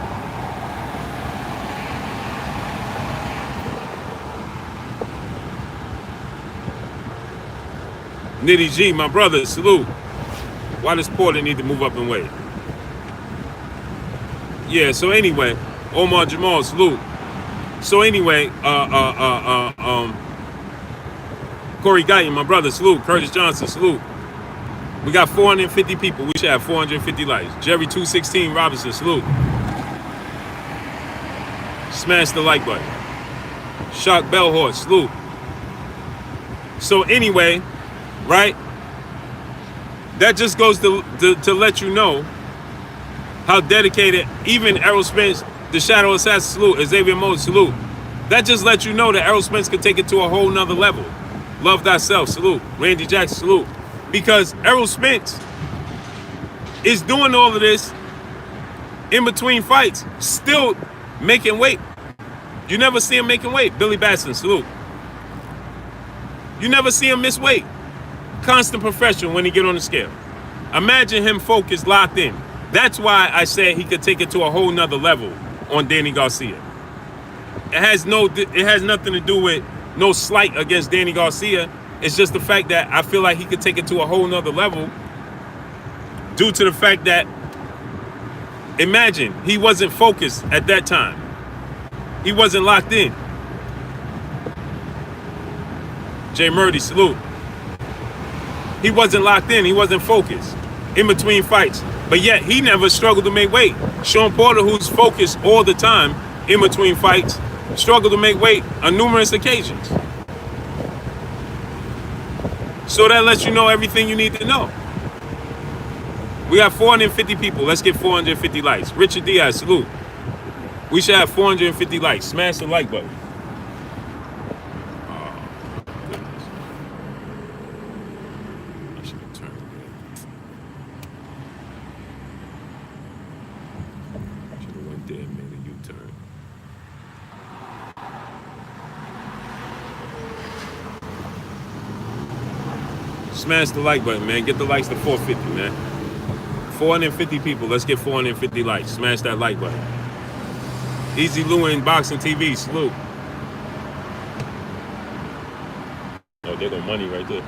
Nitty G, my brother, salute. Why does Porter need to move up in weight? Yeah, so anyway, Omar Jamal, salute. So anyway, Corey Guyton, my brother, salute. Curtis Johnson, salute. We got 450 people. We should have 450 likes. Jerry 216 Robinson, salute. Smash the like button. Shock Bellhorse, salute. So anyway, right? That just goes to let you know how dedicated even Errol Spence, the Shadow Assassin, salute. Xavier Moses, salute. That just lets you know that Errol Spence could take it to a whole nother level. Love thyself, salute. Randy Jackson, salute. Because Errol Spence is doing all of this in between fights, still making weight. You never see him making weight. Billy Batson, salute. You never see him miss weight. Constant professional when he get on the scale. Imagine him focused, locked in. That's why I said he could take it to a whole nother level on Danny Garcia. It has nothing to do with no slight against Danny Garcia. It's just the fact that I feel like he could take it to a whole nother level due to the fact that, imagine, he wasn't focused at that time. He wasn't locked in. Jay Murdy, salute. He wasn't locked in. He wasn't focused in between fights. But yet, he never struggled to make weight. Shawn Porter, who's focused all the time in between fights, struggled to make weight on numerous occasions. So that lets you know everything you need to know. We got 450 people. Let's get 450 likes. Richard Diaz, salute. We should have 450 likes. Smash the like button. Oh, goodness. I should have turned it. Should have went there and made a U-turn. Smash the like button, man. Get the likes to 450, man. 450 people. Let's get 450 likes. Smash that like button. Easy Lewin Boxing TV, salute. Oh, there go money right there.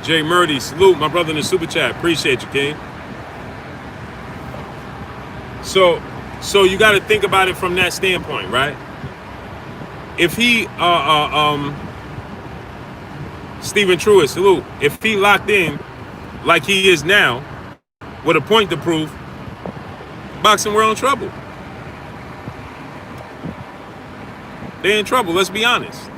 Jay Murdy, salute. My brother in the super chat. Appreciate you, King. So you got to think about it from that standpoint, right? If he, Stephen Truitt, salute. If he locked in like he is now, with a point to prove, boxing world in trouble. They're in trouble. Let's be honest.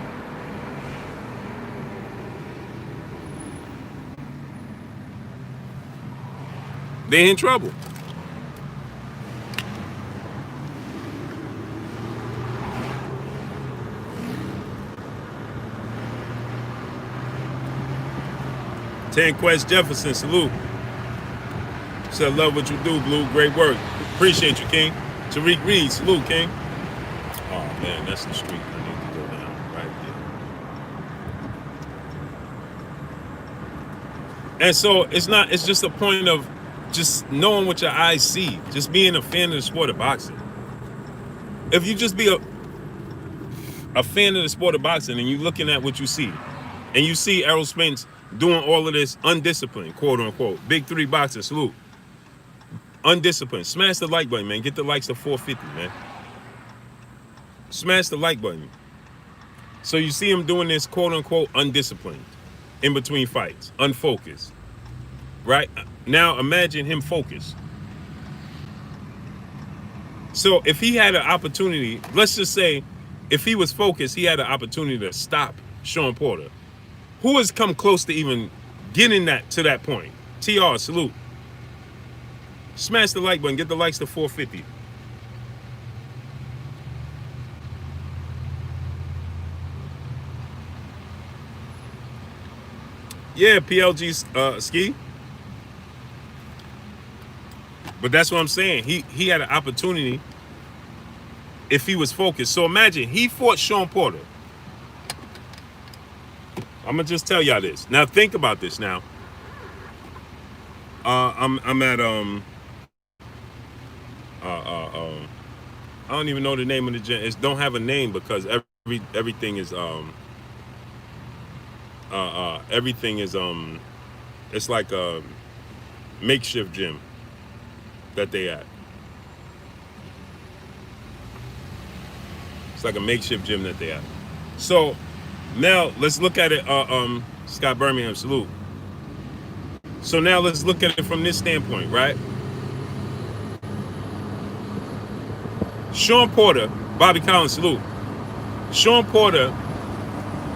They're in trouble. Quest Jefferson, salute. Said, love what you do, Blue. Great work. Appreciate you, King. Tariq Reed, salute, King. Oh man, that's the street I need to go down right there. And so it's not. It's just a point of just knowing what your eyes see. Just being a fan of the sport of boxing. If you just be a fan of the sport of boxing and you looking at what you see, and you see Errol Spence doing all of this undisciplined, quote unquote, big three boxing, salute, undisciplined. Smash the like button, man. Get the likes to 450, man. Smash the like button. So you see him doing this, quote unquote, undisciplined, in between fights, unfocused, right? Now imagine him focused. So if he had an opportunity, let's just say, if he was focused, he had an opportunity to stop Shawn Porter. Who has come close to even getting that to that point? TR, salute. Smash the like button. Get the likes to 450. Yeah, PLG ski. But that's what I'm saying. He had an opportunity if he was focused. So imagine he fought Shawn Porter. I'm gonna just tell y'all this. Now think about this. Now, I'm at I don't even know the name of the gym. It don't have a name because everything is it's like a makeshift gym that they at. It's like a makeshift gym that they at. So now let's look at it. Scott Birmingham, salute. So now let's look at it from this standpoint, right? Shawn Porter, Bobby Collins, salute. Shawn Porter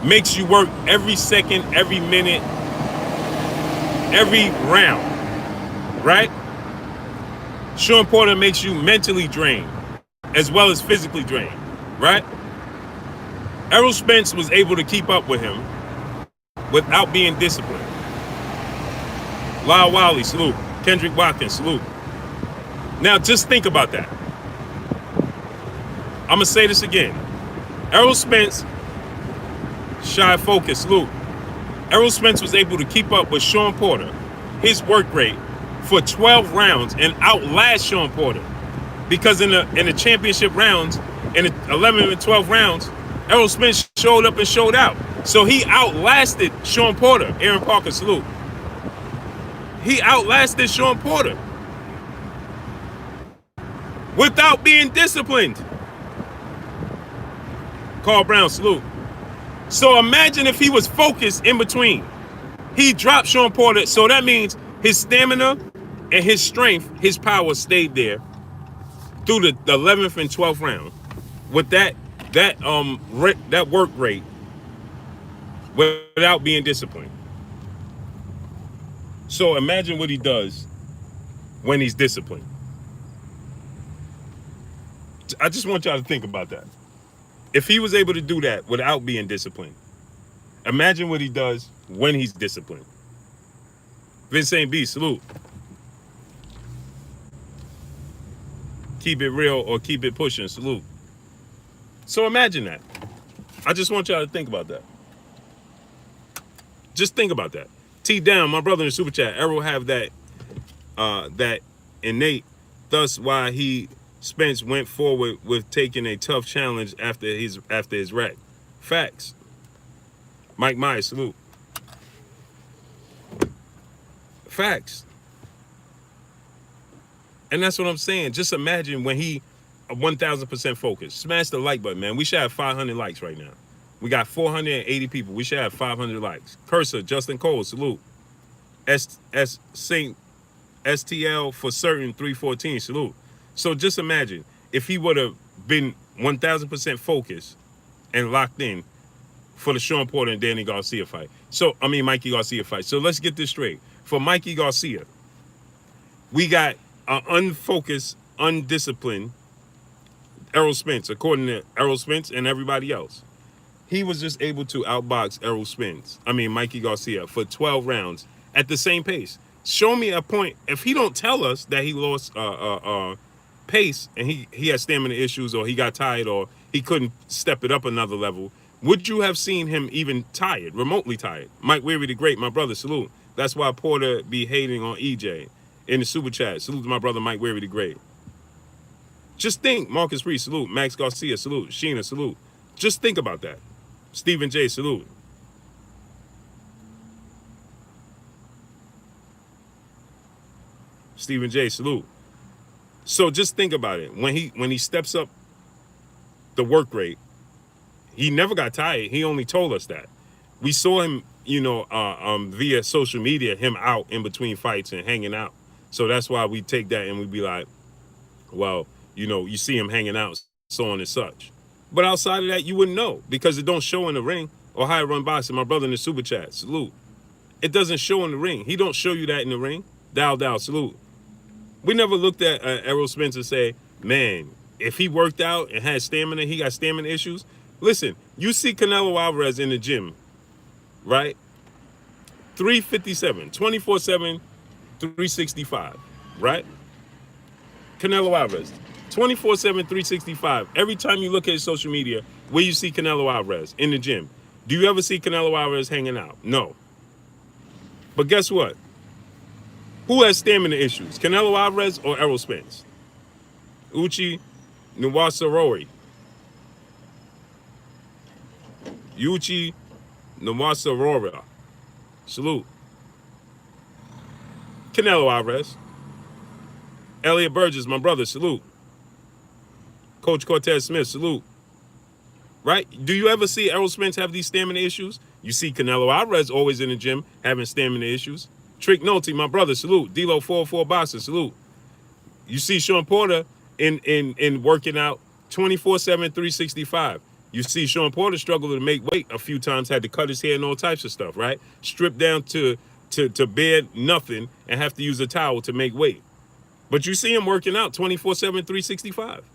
makes you work every second, every minute, every round, right? Shawn Porter makes you mentally drained as well as physically drained, right? Errol Spence was able to keep up with him without being disciplined. Lyle Wiley, salute. Kendrick Watkins, salute. Now just think about that. I'm gonna say this again. Errol Spence, shy focus, salute. Errol Spence was able to keep up with Shawn Porter, his work rate, for 12 rounds and outlast Shawn Porter. Because in the championship rounds, in the 11 and 12 rounds, Errol Spence showed up and showed out. So he outlasted Shawn Porter. Aaron Parker, salute. He outlasted Shawn Porter without being disciplined. Carl Brown, salute. So imagine if he was focused in between. He dropped Shawn Porter, so that means his stamina and his strength, his power stayed there through the 11th and 12th round with that work rate without being disciplined. So imagine what he does when he's disciplined. I just want y'all to think about that. If he was able to do that without being disciplined, imagine what he does when he's disciplined. Vincent B, salute. Keep it real or keep it pushing, salute. So imagine that. I just want y'all to think about that. Just think about that. T down, my brother in Super Chat. Errol have that innate. Thus why Spence went forward with taking a tough challenge after his wreck. Facts. Mike Myers, salute. Facts. And that's what I'm saying. Just imagine when he 1,000% focused. Smash the like button, man. We should have 500 likes right now. We got 480 people. We should have 500 likes. Cursor, Justin Cole, salute. Saint STL for certain 314, salute. So just imagine if he would have been 1,000% focused and locked in for the Shawn Porter and Danny Garcia fight. Mikey Garcia fight. So let's get this straight. For Mikey Garcia, we got an unfocused, undisciplined Errol Spence, according to Errol Spence and everybody else. He was just able to outbox Mikey Garcia for 12 rounds at the same pace. Show me a point. If he don't tell us that he lost pace and he had stamina issues or he got tired or he couldn't step it up another level. Would you have seen him even tired, remotely tired? Mike Weary the Great, my brother, salute. That's why Porter be hating on EJ in the super chat. Salute to my brother Mike Weary the Great. Just think, Marcus Reese, salute. Max Garcia, salute. Sheena, salute. Just think about that. Stephen J, salute. Stephen J, salute. So just think about it. When he steps up the work rate, he never got tired. He only told us that. We saw him, via social media, him out in between fights and hanging out. So that's why we take that and we be like, well, you see him hanging out, so on and such. But outside of that, you wouldn't know because it don't show in the ring. Ohio Run Boxing, my brother in the super chat, salute. It doesn't show in the ring. He don't show you that in the ring. Dow, salute. We never looked at Errol Spence and say, man, if he worked out and had stamina, he got stamina issues. Listen, you see Canelo Alvarez in the gym, right? 357, 24/7, 365, right? Canelo Alvarez, 24/7, 365. Every time you look at his social media, where you see Canelo Alvarez in the gym, do you ever see Canelo Alvarez hanging out? No. But guess what? Who has stamina issues, Canelo Alvarez or Errol Spence? Uchi Nwasarori. Yuchi Nwasarori. Salute. Canelo Alvarez. Elliot Burgess, my brother, salute. Coach Cortez Smith, salute. Right? Do you ever see Errol Spence have these stamina issues? You see Canelo Alvarez always in the gym having stamina issues. Trick Nolte, my brother, salute. D-Lo 404 Boxer, salute. You see Shawn Porter in working out 24/7, 365. You see Shawn Porter struggle to make weight a few times, had to cut his hair and all types of stuff, right? Stripped down to bare nothing and have to use a towel to make weight. But you see him working out 24/7, 365.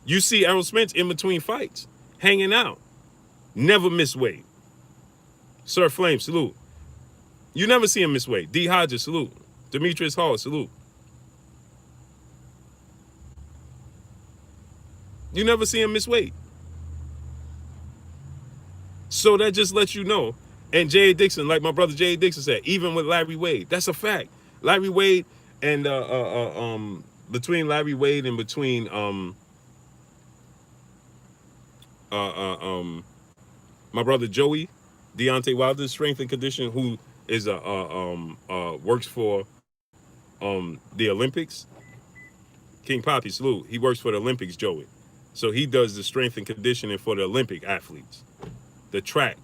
You see Errol Spence in between fights, hanging out, never miss weight. Sir Flame, salute. You never see him miss weight. D. Hodges, salute. Demetrius Hall, salute. You never see him miss weight. So that just lets you know. And J.A. Dixon, like my brother J.A. Dixon said, even with Larry Wade, that's a fact. Larry Wade and between Larry Wade and between my brother Joey, Deontay Wilder's strength and condition, who is works for the Olympics. King Poppy, salute. He works for the Olympics, Joey. So he does the strength and conditioning for the Olympic athletes, the track,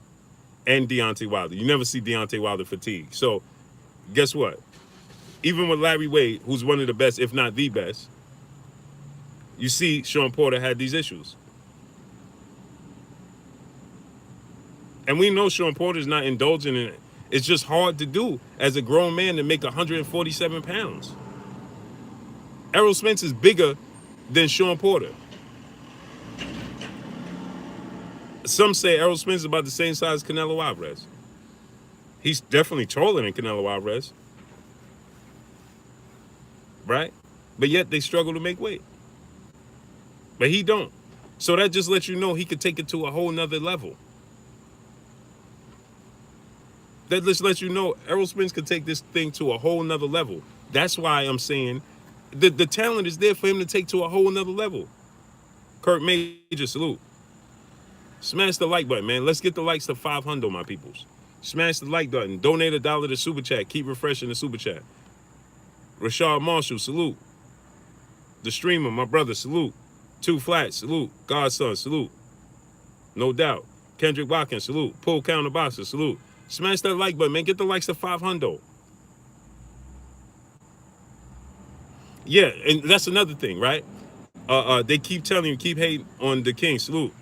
and Deontay Wilder. You never see Deontay Wilder fatigue. So guess what? Even with Larry Wade, who's one of the best, if not the best, you see Shawn Porter had these issues. And we know Shawn Porter's not indulging in it. It's just hard to do as a grown man to make 147 pounds. Errol Spence is bigger than Shawn Porter. Some say Errol Spence is about the same size as Canelo Alvarez. He's definitely taller than Canelo Alvarez. Right? But yet they struggle to make weight. But he don't. So that just lets you know he could take it to a whole nother level. That just lets you know Errol Spence could take this thing to a whole nother level. That's why I'm saying the talent is there for him to take to a whole nother level. Kurt Major, salute. Smash the like button, man. Let's get the likes to 500, my peoples. Smash the like button. Donate $1 to Super Chat. Keep refreshing the Super Chat. Rashard Marshall, salute. The streamer, my brother, salute. Two Flats, salute. Godson, salute. No doubt. Kendrick Watkins, salute. Pull Counter Boxer, salute. Smash that like button, man. Get the likes to 500. Yeah, and that's another thing, right? They keep telling you, keep hating on the King, salute.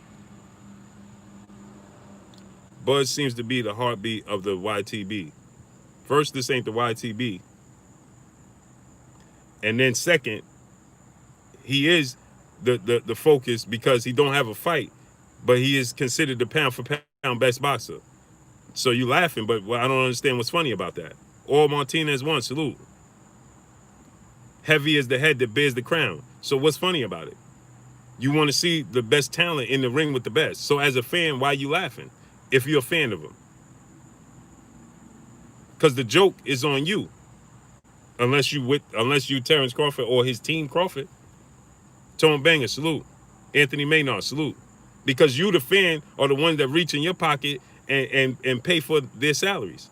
Buzz seems to be the heartbeat of the YTB. First, this ain't the YTB. And then second, he is the focus because he don't have a fight, but he is considered the pound for pound best boxer. So you laughing, but I don't understand what's funny about that. Or Martinez won, salute. Heavy is the head that bears the crown. So what's funny about it? You want to see the best talent in the ring with the best. So as a fan, why are you laughing if you're a fan of him? Because the joke is on you. Unless you Terence Crawford or his team Crawford. Tone Banger, salute. Anthony Maynard, salute. Because you, the fan, are the ones that reach in your pocket and pay for their salaries.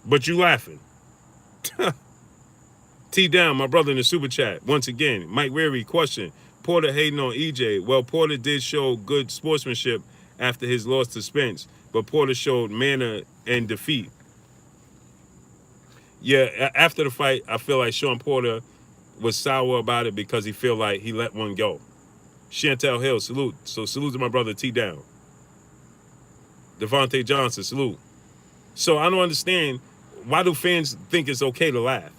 But you laughing. T down, my brother in the super chat. Once again, Mike Weary, question. Porter hating on EJ. Well, Porter did show good sportsmanship after his loss to Spence, but Porter showed manner and defeat. Yeah, after the fight, I feel like Shawn Porter was sour about it because he feel like he let one go. Chantel Hill, salute. So salute to my brother T down. Devontae Johnson, salute. So I don't understand, why do fans think it's okay to laugh?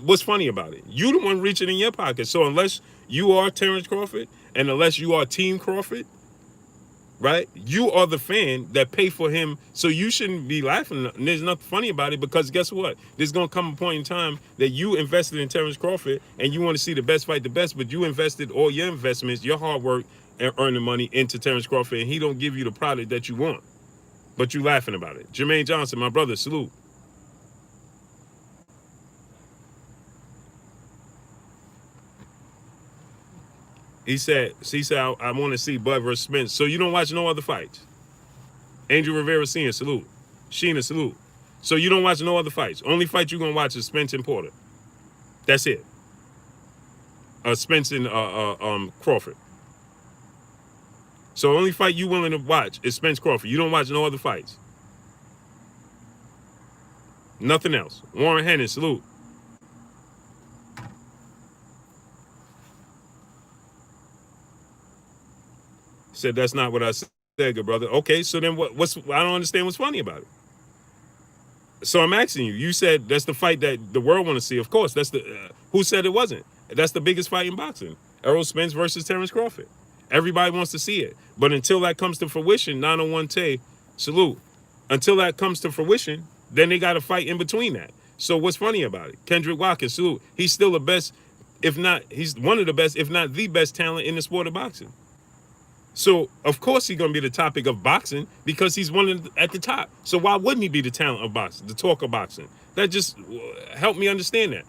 What's funny about it? You the one reaching in your pocket. So unless you are Terence Crawford and unless you are Team Crawford, right? You are the fan that pay for him. So you shouldn't be laughing. And there's nothing funny about it because guess what? There's going to come a point in time that you invested in Terence Crawford and you want to see the best fight the best, but you invested all your investments, your hard work and earning money into Terence Crawford and he don't give you the product that you want. But you laughing about it. Jermaine Johnson, my brother, salute. He said, I want to see Bud versus Spence. So you don't watch no other fights? Angel Rivera Sr., salute. Sheena, salute. So you don't watch no other fights? Only fight you're going to watch is Spence and Porter. That's it. Spence and Crawford. So only fight you willing to watch is Spence Crawford. You don't watch no other fights? Nothing else. Warren Hennon, salute. Said that's not what I said, good brother. Okay, so then what's I don't understand what's funny about it. So I'm asking you. You said that's the fight that the world want to see. Of course, that's the. Who said it wasn't? That's the biggest fight in boxing. Errol Spence versus Terence Crawford. Everybody wants to see it, but until that comes to fruition, 901 Tay, salute. Until that comes to fruition, then they got to fight in between that. So what's funny about it? Kendrick Watkins, salute. He's still the best, if not, he's one of the best, if not the best talent in the sport of boxing. So, of course, he's going to be the topic of boxing because he's one at the top. So why wouldn't he be the talent of boxing, the talk of boxing? That just helped me understand that.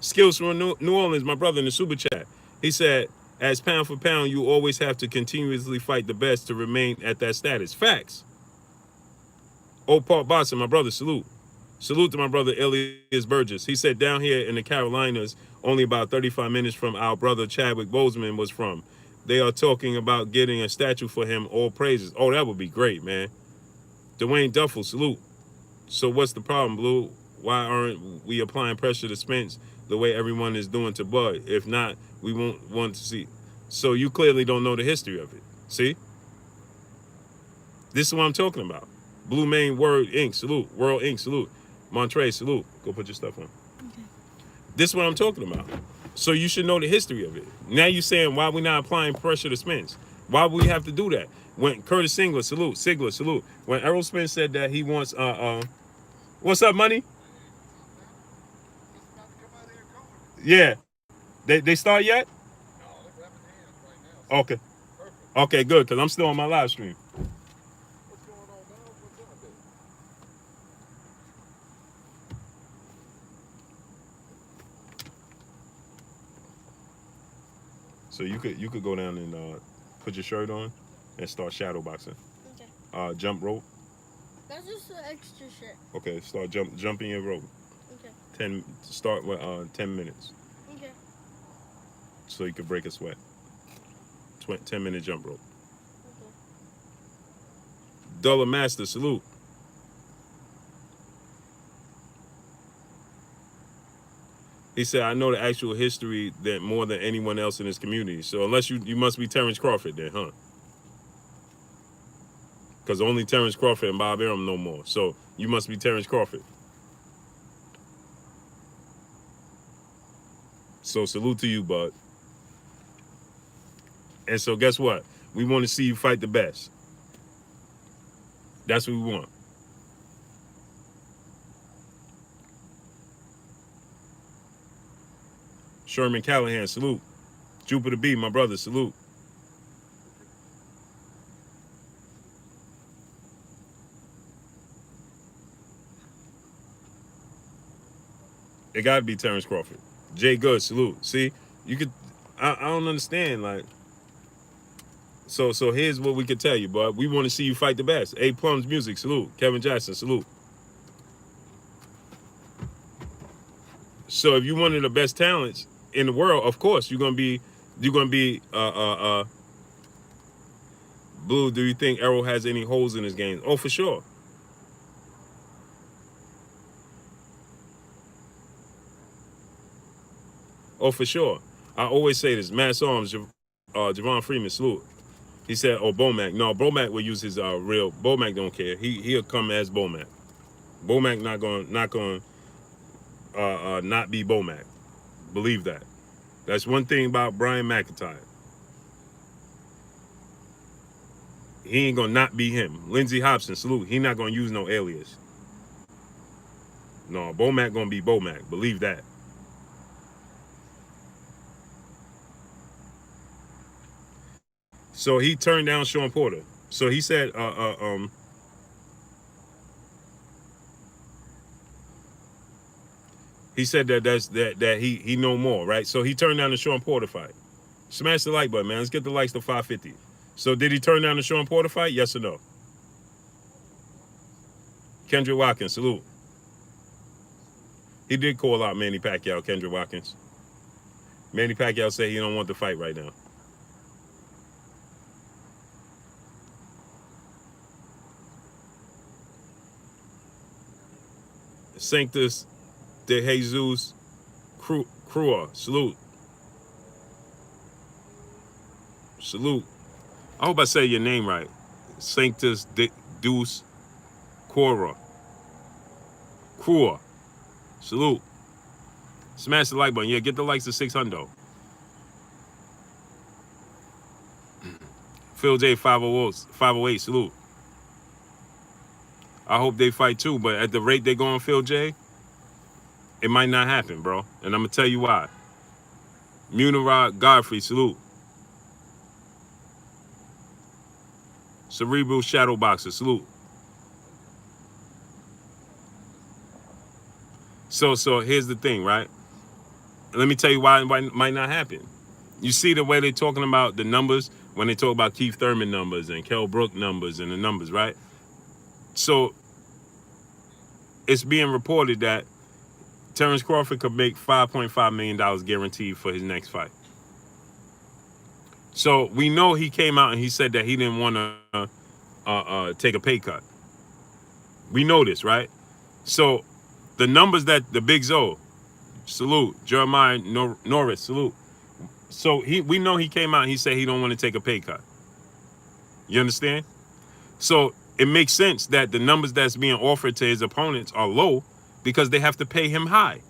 Skills from New Orleans, my brother in the super chat. He said, as pound for pound, you always have to continuously fight the best to remain at that status. Facts. Old Park Boston, my brother, salute. Salute to my brother Elias Burgess. He said down here in the Carolinas, only about 35 minutes from our brother Chadwick Boseman was from. They are talking about getting a statue for him, all praises. Oh, that would be great, man. Dwayne Duffel, salute. So what's the problem, Blue? Why aren't we applying pressure to Spence the way everyone is doing to Bud? If not, we won't want to see. So you clearly don't know the history of it. See? This is what I'm talking about. Blue Main Word Inc., salute. World Inc., salute. Montre, salute. Go put your stuff on. Okay. This is what I'm talking about. So you should know the history of it. Now you're saying why we not applying pressure to Spence? Why would we have to do that? When Curtis Sigler, salute. When Errol Spence said that he wants what's up, money? Yeah. They start yet? Okay. Okay, good, because I'm still on my live stream. So you could go down and put your shirt on and start shadow boxing. Okay. Jump rope. That's just an extra shit. Okay, start jumping your rope. Okay. Start with 10 minutes. Okay. So you could break a sweat. 10-minute jump rope. Okay. Dollar Master, salute. He said, I know the actual history that more than anyone else in this community. So unless you must be Terence Crawford then, huh? Because only Terence Crawford and Bob Arum no more. So you must be Terence Crawford. So salute to you, bud. And so guess what? We want to see you fight the best. That's what we want. Sherman Callahan, salute. Jupiter B, my brother, salute. It got to be Terence Crawford. Jay Good, salute. See, you could. I don't understand. Like, so here's what we could tell you, bud. We want to see you fight the best. A Plum's music, salute. Kevin Jackson, salute. So if you one of the best talents in the world, of course you're gonna be Blue. Do you think Errol has any holes in his game? Oh, for sure. Oh, for sure. I always say this. Mass Arms, Javon Freeman, salute. He said, "Oh, Bomac." No, Bomac will use his real. Bomac don't care. He'll come as Bomac. Bomac not going not be Bomac. Believe that. That's one thing about Brian McIntyre. He ain't gonna not be him. Lindsey Hobson, salute. He not gonna use no alias. No, Bomac gonna be Bomac. Believe that. So he turned down Shawn Porter. So he said, he said that he know more, right? So he turned down the Shawn Porter fight. Smash the like button, man. Let's get the likes to 550. So did he turn down the Shawn Porter fight? Yes or no? Kendrick Watkins, salute. He did call out Manny Pacquiao, Kendrick Watkins. Manny Pacquiao said he don't want the fight right now. Sanctus de Jesus Crua, salute. Salute. I hope I say your name right. Sanctus de Deus Crua. Crua. Salute. Smash the like button. Yeah, get the likes to 600. Phil J 508, salute. I hope they fight too, but at the rate they going, Phil J, it might not happen, bro. And I'm gonna tell you why. Munirod Godfrey, salute. Cerebral Shadow Boxer, salute. So here's the thing, right? Let me tell you why it might not happen. You see the way they're talking about the numbers when they talk about Keith Thurman numbers and Kell Brook numbers and the numbers, right? So it's being reported that Terence Crawford could make $5.5 million guaranteed for his next fight. So we know he came out and he said that he didn't want to take a pay cut. We know this, right? So the numbers that the Big Zo, salute, Jeremiah Norris, salute. So we know he came out and he said he don't want to take a pay cut. You understand? So it makes sense that the numbers that's being offered to his opponents are low because they have to pay him high.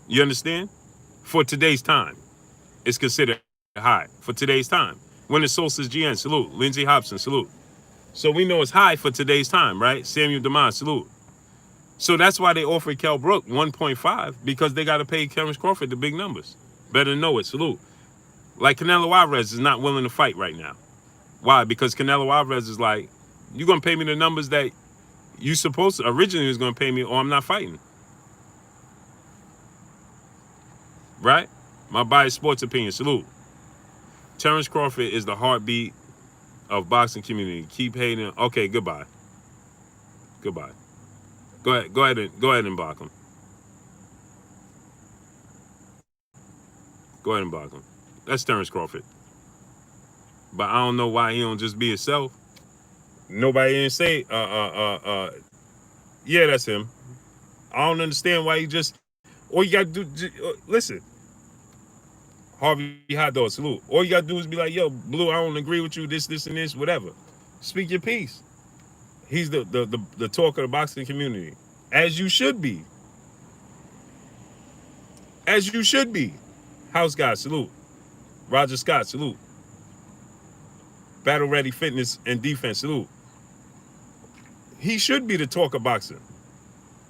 You understand? For today's time, it's considered high for today's time. When the Solstice GN, salute. Lindsey Hobson, salute. So we know it's high for today's time, right? Samuel Demas, salute. So that's why they offered Kell Brook 1.5 because they got to pay Terence Crawford the big numbers. Better know it, salute. Like Canelo Alvarez is not willing to fight right now. Why? Because Canelo Alvarez is like, you're going to pay me the numbers that you supposed to originally was going to pay me or I'm not fighting. Right? My biased sports opinion, salute. Terence Crawford is the heartbeat of boxing community. Keep hating. Okay, goodbye. Goodbye. Go ahead and block him. Go ahead and block him. That's Terence Crawford. But I don't know why he don't just be himself. Nobody didn't say, yeah, that's him. I don't understand why he just, all you got to do, listen. Harvey Hot Dog, salute. All you got to do is be like, yo, Blue, I don't agree with you, this, and this, whatever. Speak your piece. He's the talk of the boxing community. As you should be. As you should be. House guy, salute. Roger Scott, salute. Battle Ready Fitness and Defense, salute. He should be the talk of boxing.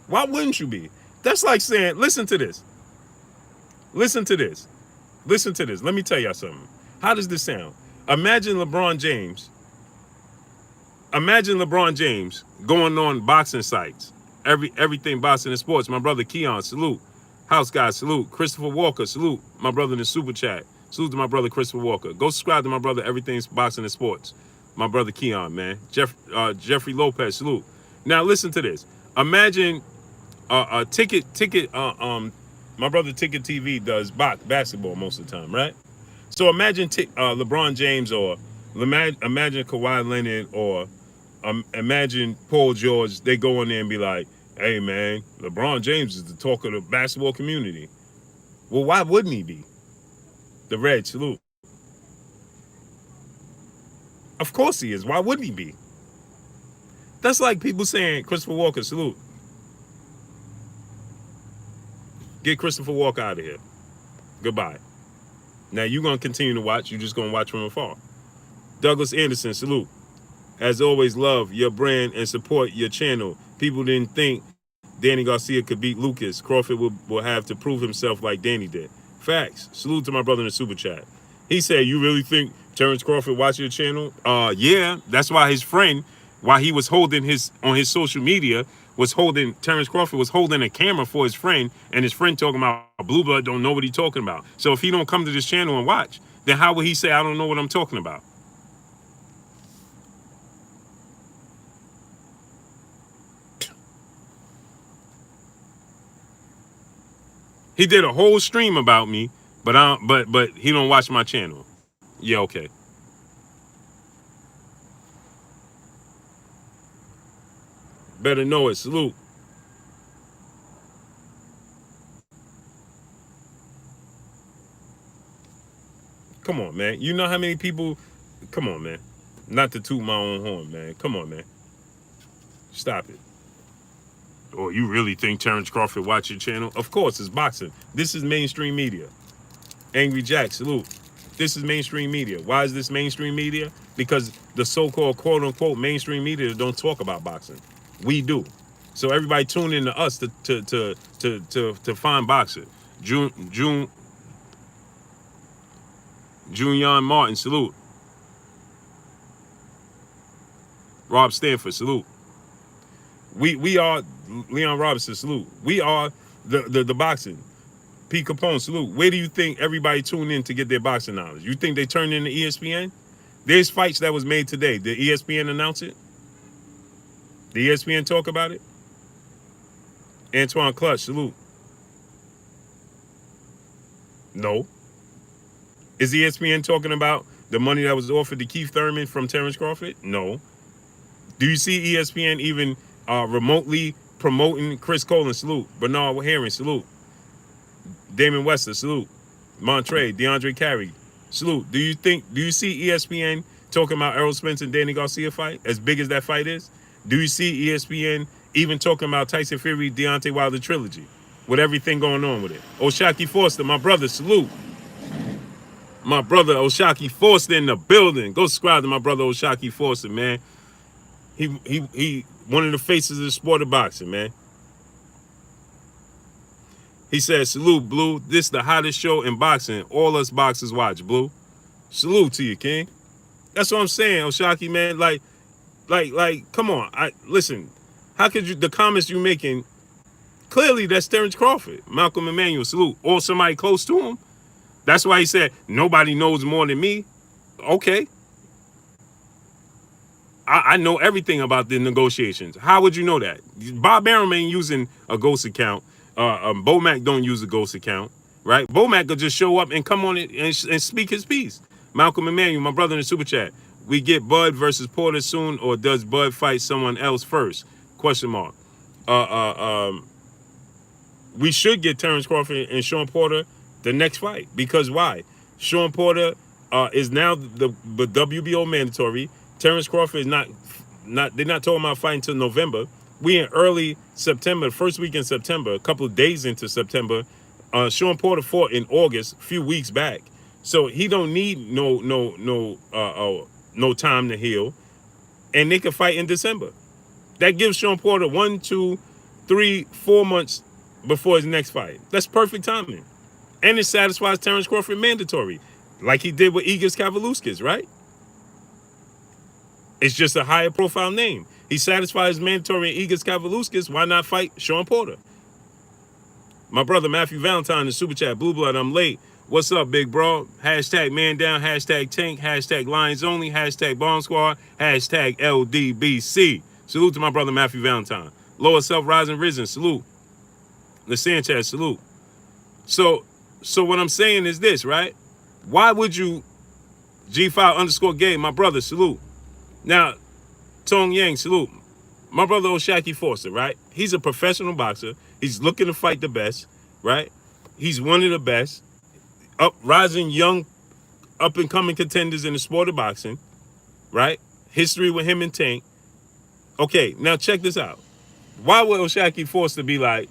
Why wouldn't you be? That's like saying, listen to this. Listen to this. Listen to this. Let me tell y'all something. How does this sound? Imagine LeBron James. Imagine LeBron James going on boxing sites. Everything boxing and sports. My brother Keon, salute. House guy, salute. Christopher Walker, salute. My brother in the super chat. Salute to my brother Christopher Walker. Go subscribe to my brother Everything's Boxing and Sports. My brother Keon, man. Jeffrey Lopez, salute. Now listen to this. Imagine a ticket. My brother Ticket TV does basketball most of the time, right? So imagine LeBron James or imagine Kawhi Leonard or imagine Paul George. They go in there and be like, "Hey man, LeBron James is the talk of the basketball community." Well, why wouldn't he be? The Red, salute. Of course he is. Why wouldn't he be? That's like people saying Christopher Walker, salute. Get Christopher Walker out of here. Goodbye. Now you're gonna continue to watch. You're just gonna watch from afar. Douglas Anderson, salute. As always, love your brand and support your channel. People didn't think Danny Garcia could beat Lucas. Crawford will have to prove himself like Danny did. Facts. Salute to my brother in the super chat. He said, "You really think Terence Crawford watched your channel?" Yeah. That's why his friend, while he was holding on his social media, Terence Crawford was holding a camera for his friend, and his friend talking about Blue Blood don't know what he's talking about. So if he don't come to this channel and watch, then how would he say I don't know what I'm talking about? He did a whole stream about me, but he don't watch my channel. Yeah, okay. Better know it. Salute. Come on, man. You know how many people... Come on, man. Not to toot my own horn, man. Come on, man. Stop it. Or you really think Terence Crawford watch your channel? Of course, it's boxing. This is mainstream media. Angry Jack, salute. This is mainstream media. Why is this mainstream media? Because the so-called quote-unquote mainstream media don't talk about boxing. We do. So everybody tune in to us to find boxer. June Yan Martin, salute. Rob Stanford, salute. We are Leon Robinson, salute. We are the boxing. Pete Capone, salute. Where do you think everybody tune in to get their boxing knowledge? You think they turn in to ESPN? There's fights that was made today. Did ESPN announce it? Did ESPN talk about it? Antoine Clutch, salute. No. Is ESPN talking about the money that was offered to Keith Thurman from Terence Crawford? No. Do you see ESPN even remotely promoting Chris Colin, salute. Bernard Herring, salute. Damon Wester, salute. Montre, DeAndre Carey, salute. Do you see ESPN talking about Errol Spence and Danny Garcia fight, as big as that fight is? Do you see ESPN even talking about Tyson Fury, Deontay Wilder trilogy, with everything going on with it? Oshaki Foster, my brother, salute. My brother Oshaki Foster in the building. Go subscribe to my brother Oshaki Foster, man. He one of the faces of the sport of boxing, man. He said, salute, Blue. This is the hottest show in boxing. All us boxers watch, Blue. Salute to you, King. That's what I'm saying, Oshaki, man. Like, come on. Listen, how could you, the comments you making, clearly that's Terence Crawford. Malcolm Emmanuel, salute. Or somebody close to him. That's why he said, nobody knows more than me. Okay. I know everything about the negotiations. How would you know that? Bob Arum ain't using a ghost account. Bomac don't use a ghost account, right? Bomac could just show up and come on it and speak his piece. Malcolm Emmanuel, my brother in the super chat. We get Bud versus Porter soon, or does Bud fight someone else first? Question mark. We should get Terence Crawford and Shawn Porter the next fight. Because why? Shawn Porter is now the WBO mandatory. Terence Crawford is not they're not talking about fighting until November. We in early September, first week in September, a couple of days into September. Shawn Porter fought in August, a few weeks back. So he don't need no time to heal. And they can fight in December. That gives Shawn Porter 1, 2, 3, 4 months before his next fight. That's perfect timing. And it satisfies Terence Crawford mandatory, like he did with Igis Kavaluskas, right? It's just a higher profile name. He satisfies mandatory in Igis Kavaluskas. Why not fight Shawn Porter? My brother Matthew Valentine in Super Chat, Blue Blood, I'm late. What's up, big bro? Hashtag man down, hashtag tank, hashtag Lions only, hashtag bomb squad, hashtag LDBC. Salute to my brother Matthew Valentine. Lower self rising risen, salute. The Sanchez, salute. So what I'm saying is this, right? Why would you G5_gay, my brother, salute. Now, Tong Yang, salute. My brother O'Shaquie Foster, right? He's a professional boxer. He's looking to fight the best, right? He's one of the best. Rising young, up-and-coming contenders in the sport of boxing, right? History with him and Tank. Okay, now check this out. Why would O'Shaquie Foster be like,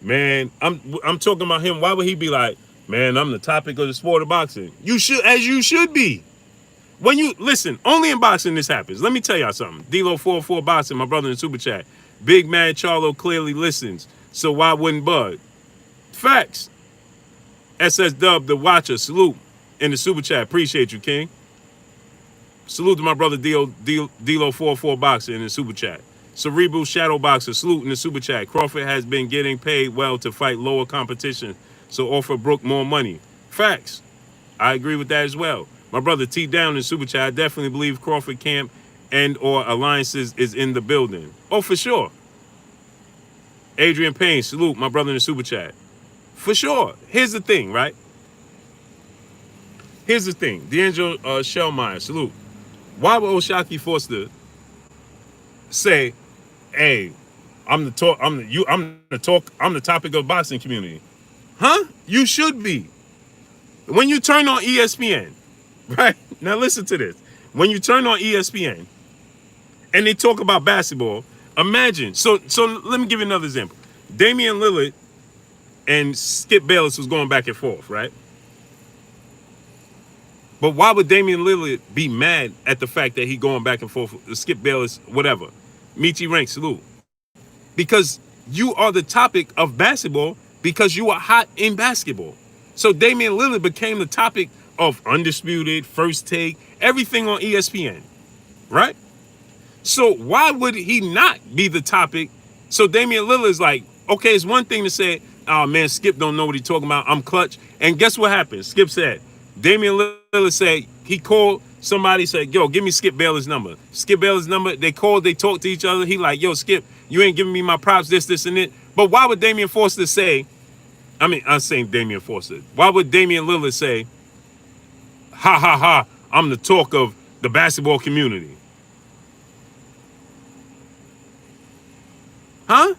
man, I'm talking about him. Why would he be like, man, I'm the topic of the sport of boxing? You should be. When you listen, only in boxing this happens. Let me tell y'all something. D-Lo 404 Boxing, my brother in Super Chat. Big Mad Charlo clearly listens, so why wouldn't Bud? Facts. SS Dub, the Watcher, salute in the Super Chat. Appreciate you, King. Salute to my brother D-Lo 404 Boxing in the Super Chat. Cerebral Shadow Boxer, salute in the Super Chat. Crawford has been getting paid well to fight lower competition, so offer Brook more money. Facts. I agree with that as well. My brother T Down in Super Chat, I definitely believe Crawford camp and or alliances is in the building. Oh, for sure. Adrian Payne, salute my brother in the Super Chat. For sure. Here's the thing, right? Here's the thing. D'Angelo Shellmeyer, salute. Why would O'Shaquie Foster say, hey, I'm the topic of boxing community? Huh? You should be. When you turn on ESPN, right? Now listen to this. When you turn on ESPN and they talk about basketball, imagine. So let me give you another example. Damian Lillard and Skip Bayless was going back and forth, right? But why would Damian Lillard be mad at the fact that he going back and forth with Skip Bayless, whatever? Michi Rank, salute. Because you are the topic of basketball because you are hot in basketball. So Damian Lillard became the topic of Undisputed, First Take, everything on ESPN, right? So why would he not be the topic? So Damian Lillard is like, okay, it's one thing to say, oh man, Skip don't know what he's talking about, I'm clutch. And guess what happened? Skip said, Damian Lillard said, he called somebody, said, yo, give me Skip Bayless' number. Skip Bayless' number, they called, they talked to each other. He like, yo, Skip, you ain't giving me my props, this, and it. But why would Damian Foster say, I'm saying Damian Foster. Why would Damian Lillard say, ha, ha, ha, I'm the talk of the basketball community? Huh?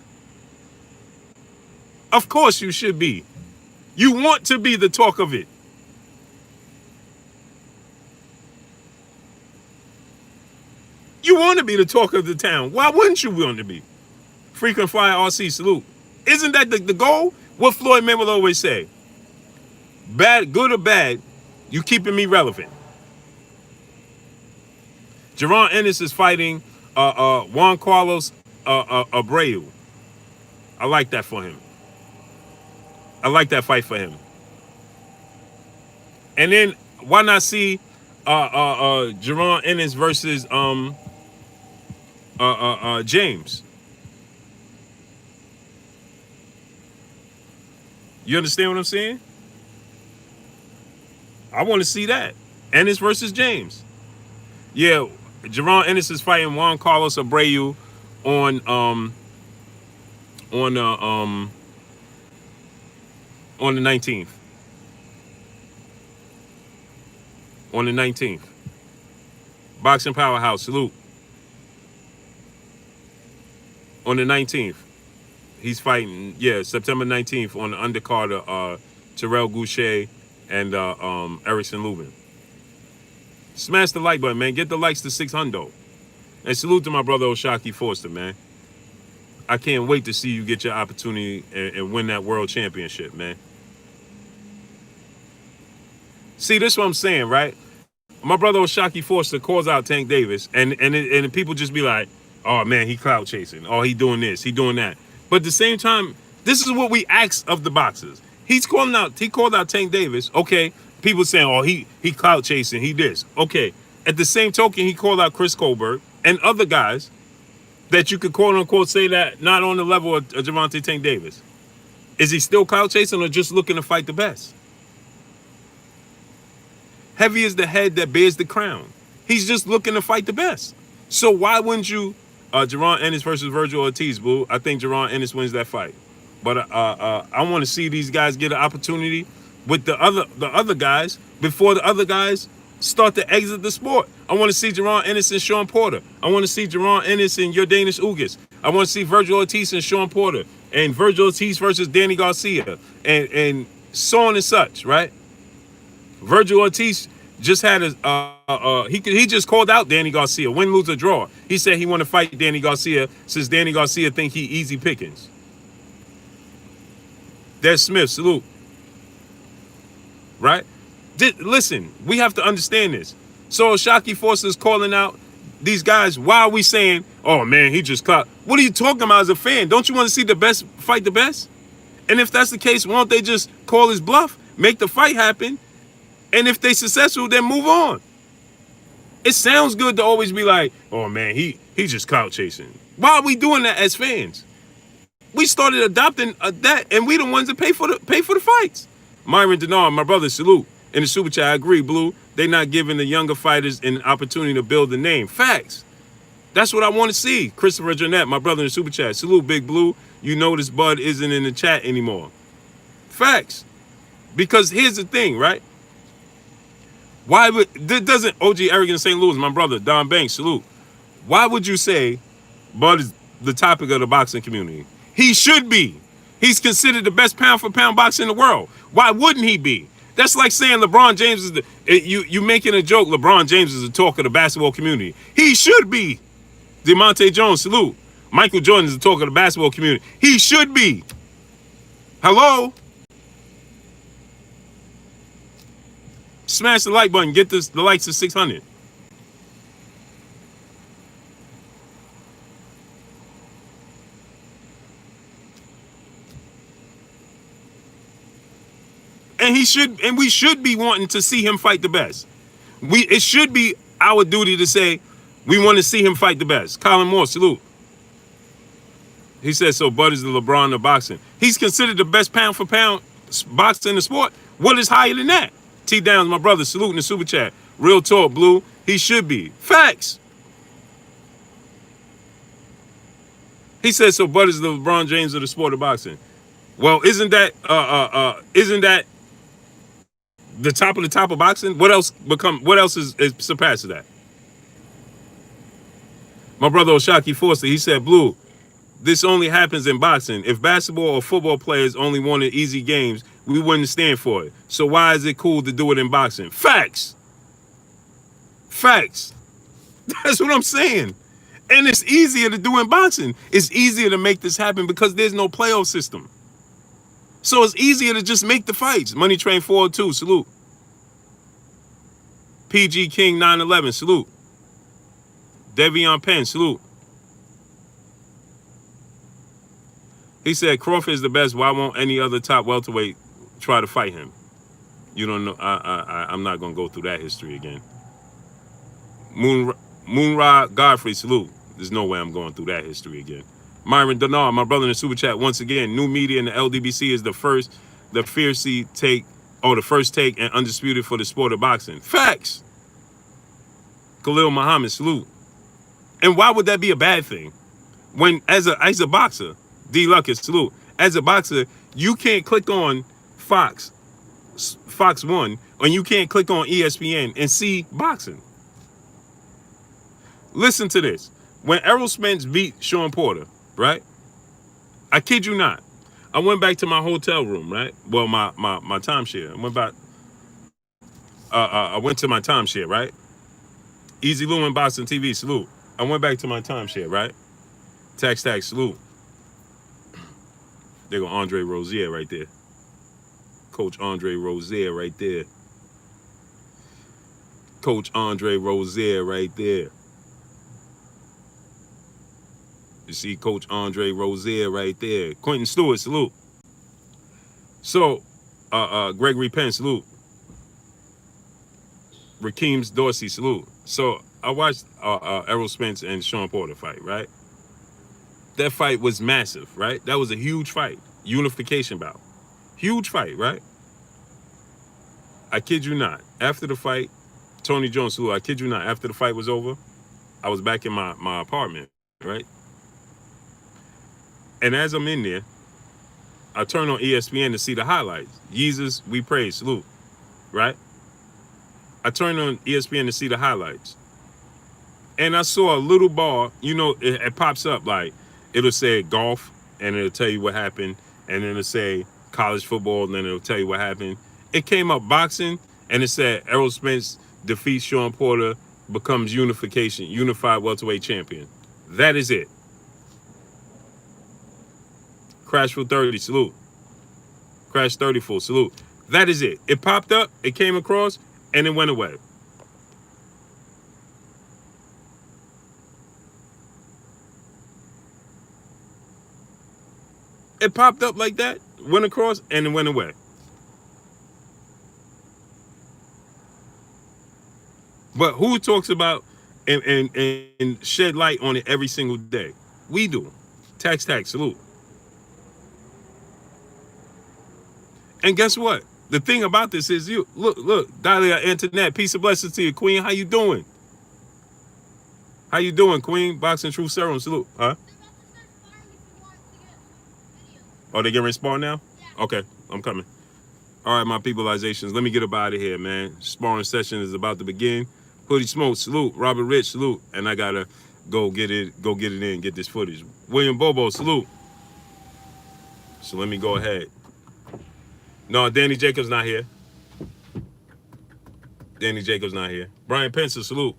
Of course you should be. You want to be the talk of it. You want to be the talk of the town. Why wouldn't you want to be? Frequent Flyer RC, salute. Isn't that the goal? What Floyd Mayweather always say? Bad, good or bad, you keeping me relevant. Jerron Ennis is fighting Juan Carlos Abreu. I like that for him. I like that fight for him. And then why not see Jerron Ennis versus James? You understand what I'm saying? I want to see that. Ennis versus James. Yeah, Jerron Ennis is fighting Juan Carlos Abreu on the 19th. On the 19th. Boxing Powerhouse, salute. On the 19th. He's fighting, September 19th on the undercard of Terrell Goucher and Erickson Lubin. Smash the like button, man. Get the likes to 600. And salute to my brother O'Shaquie Foster, man. I can't wait to see you get your opportunity and win that world championship, man. See, this is what I'm saying, right? My brother O'Shaquie Foster calls out Tank Davis, and people just be like, oh, man, he clout chasing. Oh, he doing this, he doing that. But at the same time, This is what we ask of the boxers. He called out Tank Davis. Okay, people saying, oh, he clout chasing, he this. Okay, at the same token, he called out Chris Colbert and other guys that you could quote unquote say that not on the level of Gervonta Tank Davis. Is he still clout chasing or just looking to fight the best? Heavy is the head that bears the crown. He's just looking to fight the best. So why wouldn't you, Jaron Ennis versus Virgil Ortiz, boo? I think Jaron Ennis wins that fight. But I want to see these guys get an opportunity with the other guys before the other guys start to exit the sport. I want to see Jaron Ennis and Shawn Porter. I want to see Jaron Ennis and your Danish Ugas. I want to see Virgil Ortiz and Shawn Porter and Virgil Ortiz versus Danny Garcia and so on and such, right? Virgil Ortiz just had he just called out Danny Garcia, win, lose, or draw. He said he want to fight Danny Garcia since Danny Garcia think he easy pickings. There's Smith, salute. Right? Listen, we have to understand this. So Shockey Forces calling out these guys. Why are we saying, oh man, he just caught? What are you talking about as a fan? Don't you want to see the best fight the best? And if that's the case, why don't they just call his bluff, make the fight happen, and if they successful, then move on? It sounds good to always be like, oh man, he just clout chasing. Why are we doing that as fans? We started adopting that, and we the ones that pay for the fights. Myron Denard, my brother, salute. In the super chat, I agree, Blue. They not giving the younger fighters an opportunity to build the name. Facts. That's what I want to see. Christopher Jeanette, my brother in the super chat. Salute, Big Blue. You notice Bud isn't in the chat anymore. Facts. Because here's the thing, right? Why would doesn't OG Eric in St. Louis, my brother, Don Banks, salute. Why would you say Bud is the topic of the boxing community? He should be. He's considered the best pound for pound boxer in the world. Why wouldn't he be? That's like saying LeBron James is you making a joke. LeBron James is the talk of the basketball community. He should be. DeMonte Jones, salute. Michael Jordan is the talk of the basketball community. He should be. Hello? Smash the like button. Get the likes to 600. And we should be wanting to see him fight the best. It should be our duty to say we want to see him fight the best. Colin Moore, salute. He said, so Bud is the LeBron of boxing. He's considered the best pound for pound boxer in the sport. What is higher than that? T Downs, my brother, salute in the super chat. Real talk, Blue. He should be. Facts. He said, so Bud is the LeBron James of the sport of boxing. Well, isn't that the top of boxing? What else is surpasses that? My brother Oshaki Forster, he said, Blue, this only happens in boxing. If basketball or football players only wanted easy games, we wouldn't stand for it. So why is it cool to do it in boxing? Facts. Facts. That's what I'm saying. And it's easier to do in boxing. It's easier to make this happen because there's no playoff system. So it's easier to just make the fights. Money Train 402, salute. PG King 911, salute. Devion Penn, salute. He said Crawford is the best. Why won't any other top welterweight try to fight him? You don't know. I'm not gonna go through that history again. Moonrod Godfrey, salute. There's no way I'm going through that history again. Myron Denard, my brother in the super chat, once again, new media in the LDBC is the first take and undisputed for the sport of boxing. Facts. Khalil Muhammad, salute. And why would that be a bad thing? When as a boxer, D Lucas, salute. As a boxer, you can't click on Fox 1, and you can't click on ESPN and see boxing. Listen to this. When Errol Spence beat Shawn Porter, right? I kid you not. I went back to my hotel room, right? Well, my timeshare. I went to my timeshare, right? Easy Lou and Boston TV, salute. I went back to my timeshare, right? Tax, salute. There go Andre Rozier right there. Coach Andre Rozier right there. Coach Andre Rozier right there. You see Coach Andre Rozier right there. Quentin Stewart, salute. So, Gregory Penn, salute. Rakeem's Dorsey, salute. So I watched Errol Spence and Shawn Porter fight, right? That fight was massive, right? That was a huge fight. Unification bout. Huge fight, right? I kid you not. After the fight, Tony Jones, salute. I kid you not. After the fight was over, I was back in my apartment, right? And as I'm in there, I turn on ESPN to see the highlights. Jesus, we praise, salute, right? I turned on ESPN to see the highlights. And I saw a little bar, it pops up like it'll say golf and it'll tell you what happened, and then it'll say college football and then it'll tell you what happened. It came up boxing and it said Errol Spence defeats Shawn Porter, becomes unified welterweight champion. That is it. Crash for 30, salute. Crash 34, salute. That is it. It popped up, it came across, and it went away. It popped up like that, went across, and it went away. But who talks about and shed light on it every single day? We do. Tax, salute. And guess what? The thing about this is you look, Dahlia Internet, peace and blessings to you, Queen. How you doing? How you doing, Queen? Boxing Truth Serum, salute. Huh? Oh, they getting spawned now? Yeah. Okay, I'm coming. All right, my peopleizations, let me get up out of here, man. Sparring session is about to begin. Hoodie Smoke, salute. Robert Rich, salute. And I gotta go get it in, get this footage. William Bobo, salute. So let me go ahead. No, Danny Jacobs not here. Danny Jacobs not here. Brian Pencil, salute.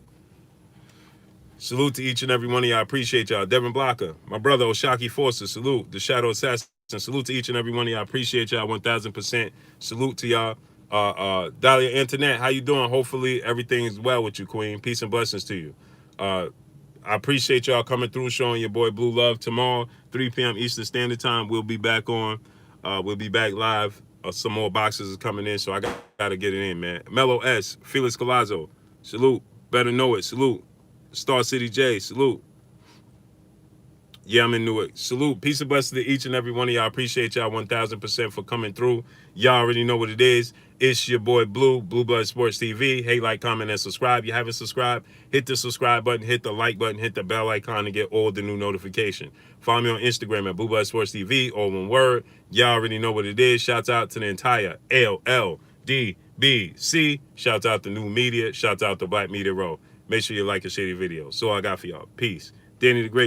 Salute to each and every one of y'all. I appreciate y'all. Devin Blocker, my brother Oshaki Forster, salute. The Shadow Assassin, salute to each and every one of y'all. I appreciate y'all 1000%. Salute to y'all. Dahlia Internet, how you doing? Hopefully everything is well with you, Queen. Peace and blessings to you. I appreciate y'all coming through, showing your boy Blue Love. Tomorrow, 3 p.m. Eastern Standard Time, we'll be back on. We'll be back live. Some more boxes is coming in, so I gotta get it in, man. Mello S, Felix Galazzo, salute. Better know it, salute. Star City J, salute. Yeah, I'm in Newark. Salute. Peace and blessings to each and every one of y'all. Appreciate y'all 1000% for coming through. Y'all already know what it is. It's your boy Blue Blood Sports TV. Hey, like, comment, and subscribe. You haven't subscribed, hit the subscribe button, hit the like button, hit the bell icon to get all the new notification. Follow me on Instagram at Blue Blood Sports TV, all one word. Y'all already know what it is. Shouts out to the entire LLDBC. Shouts out to New Media. Shouts out to Black Media Row. Make sure you like and share the video. So I got for y'all. Peace. Danny the Great.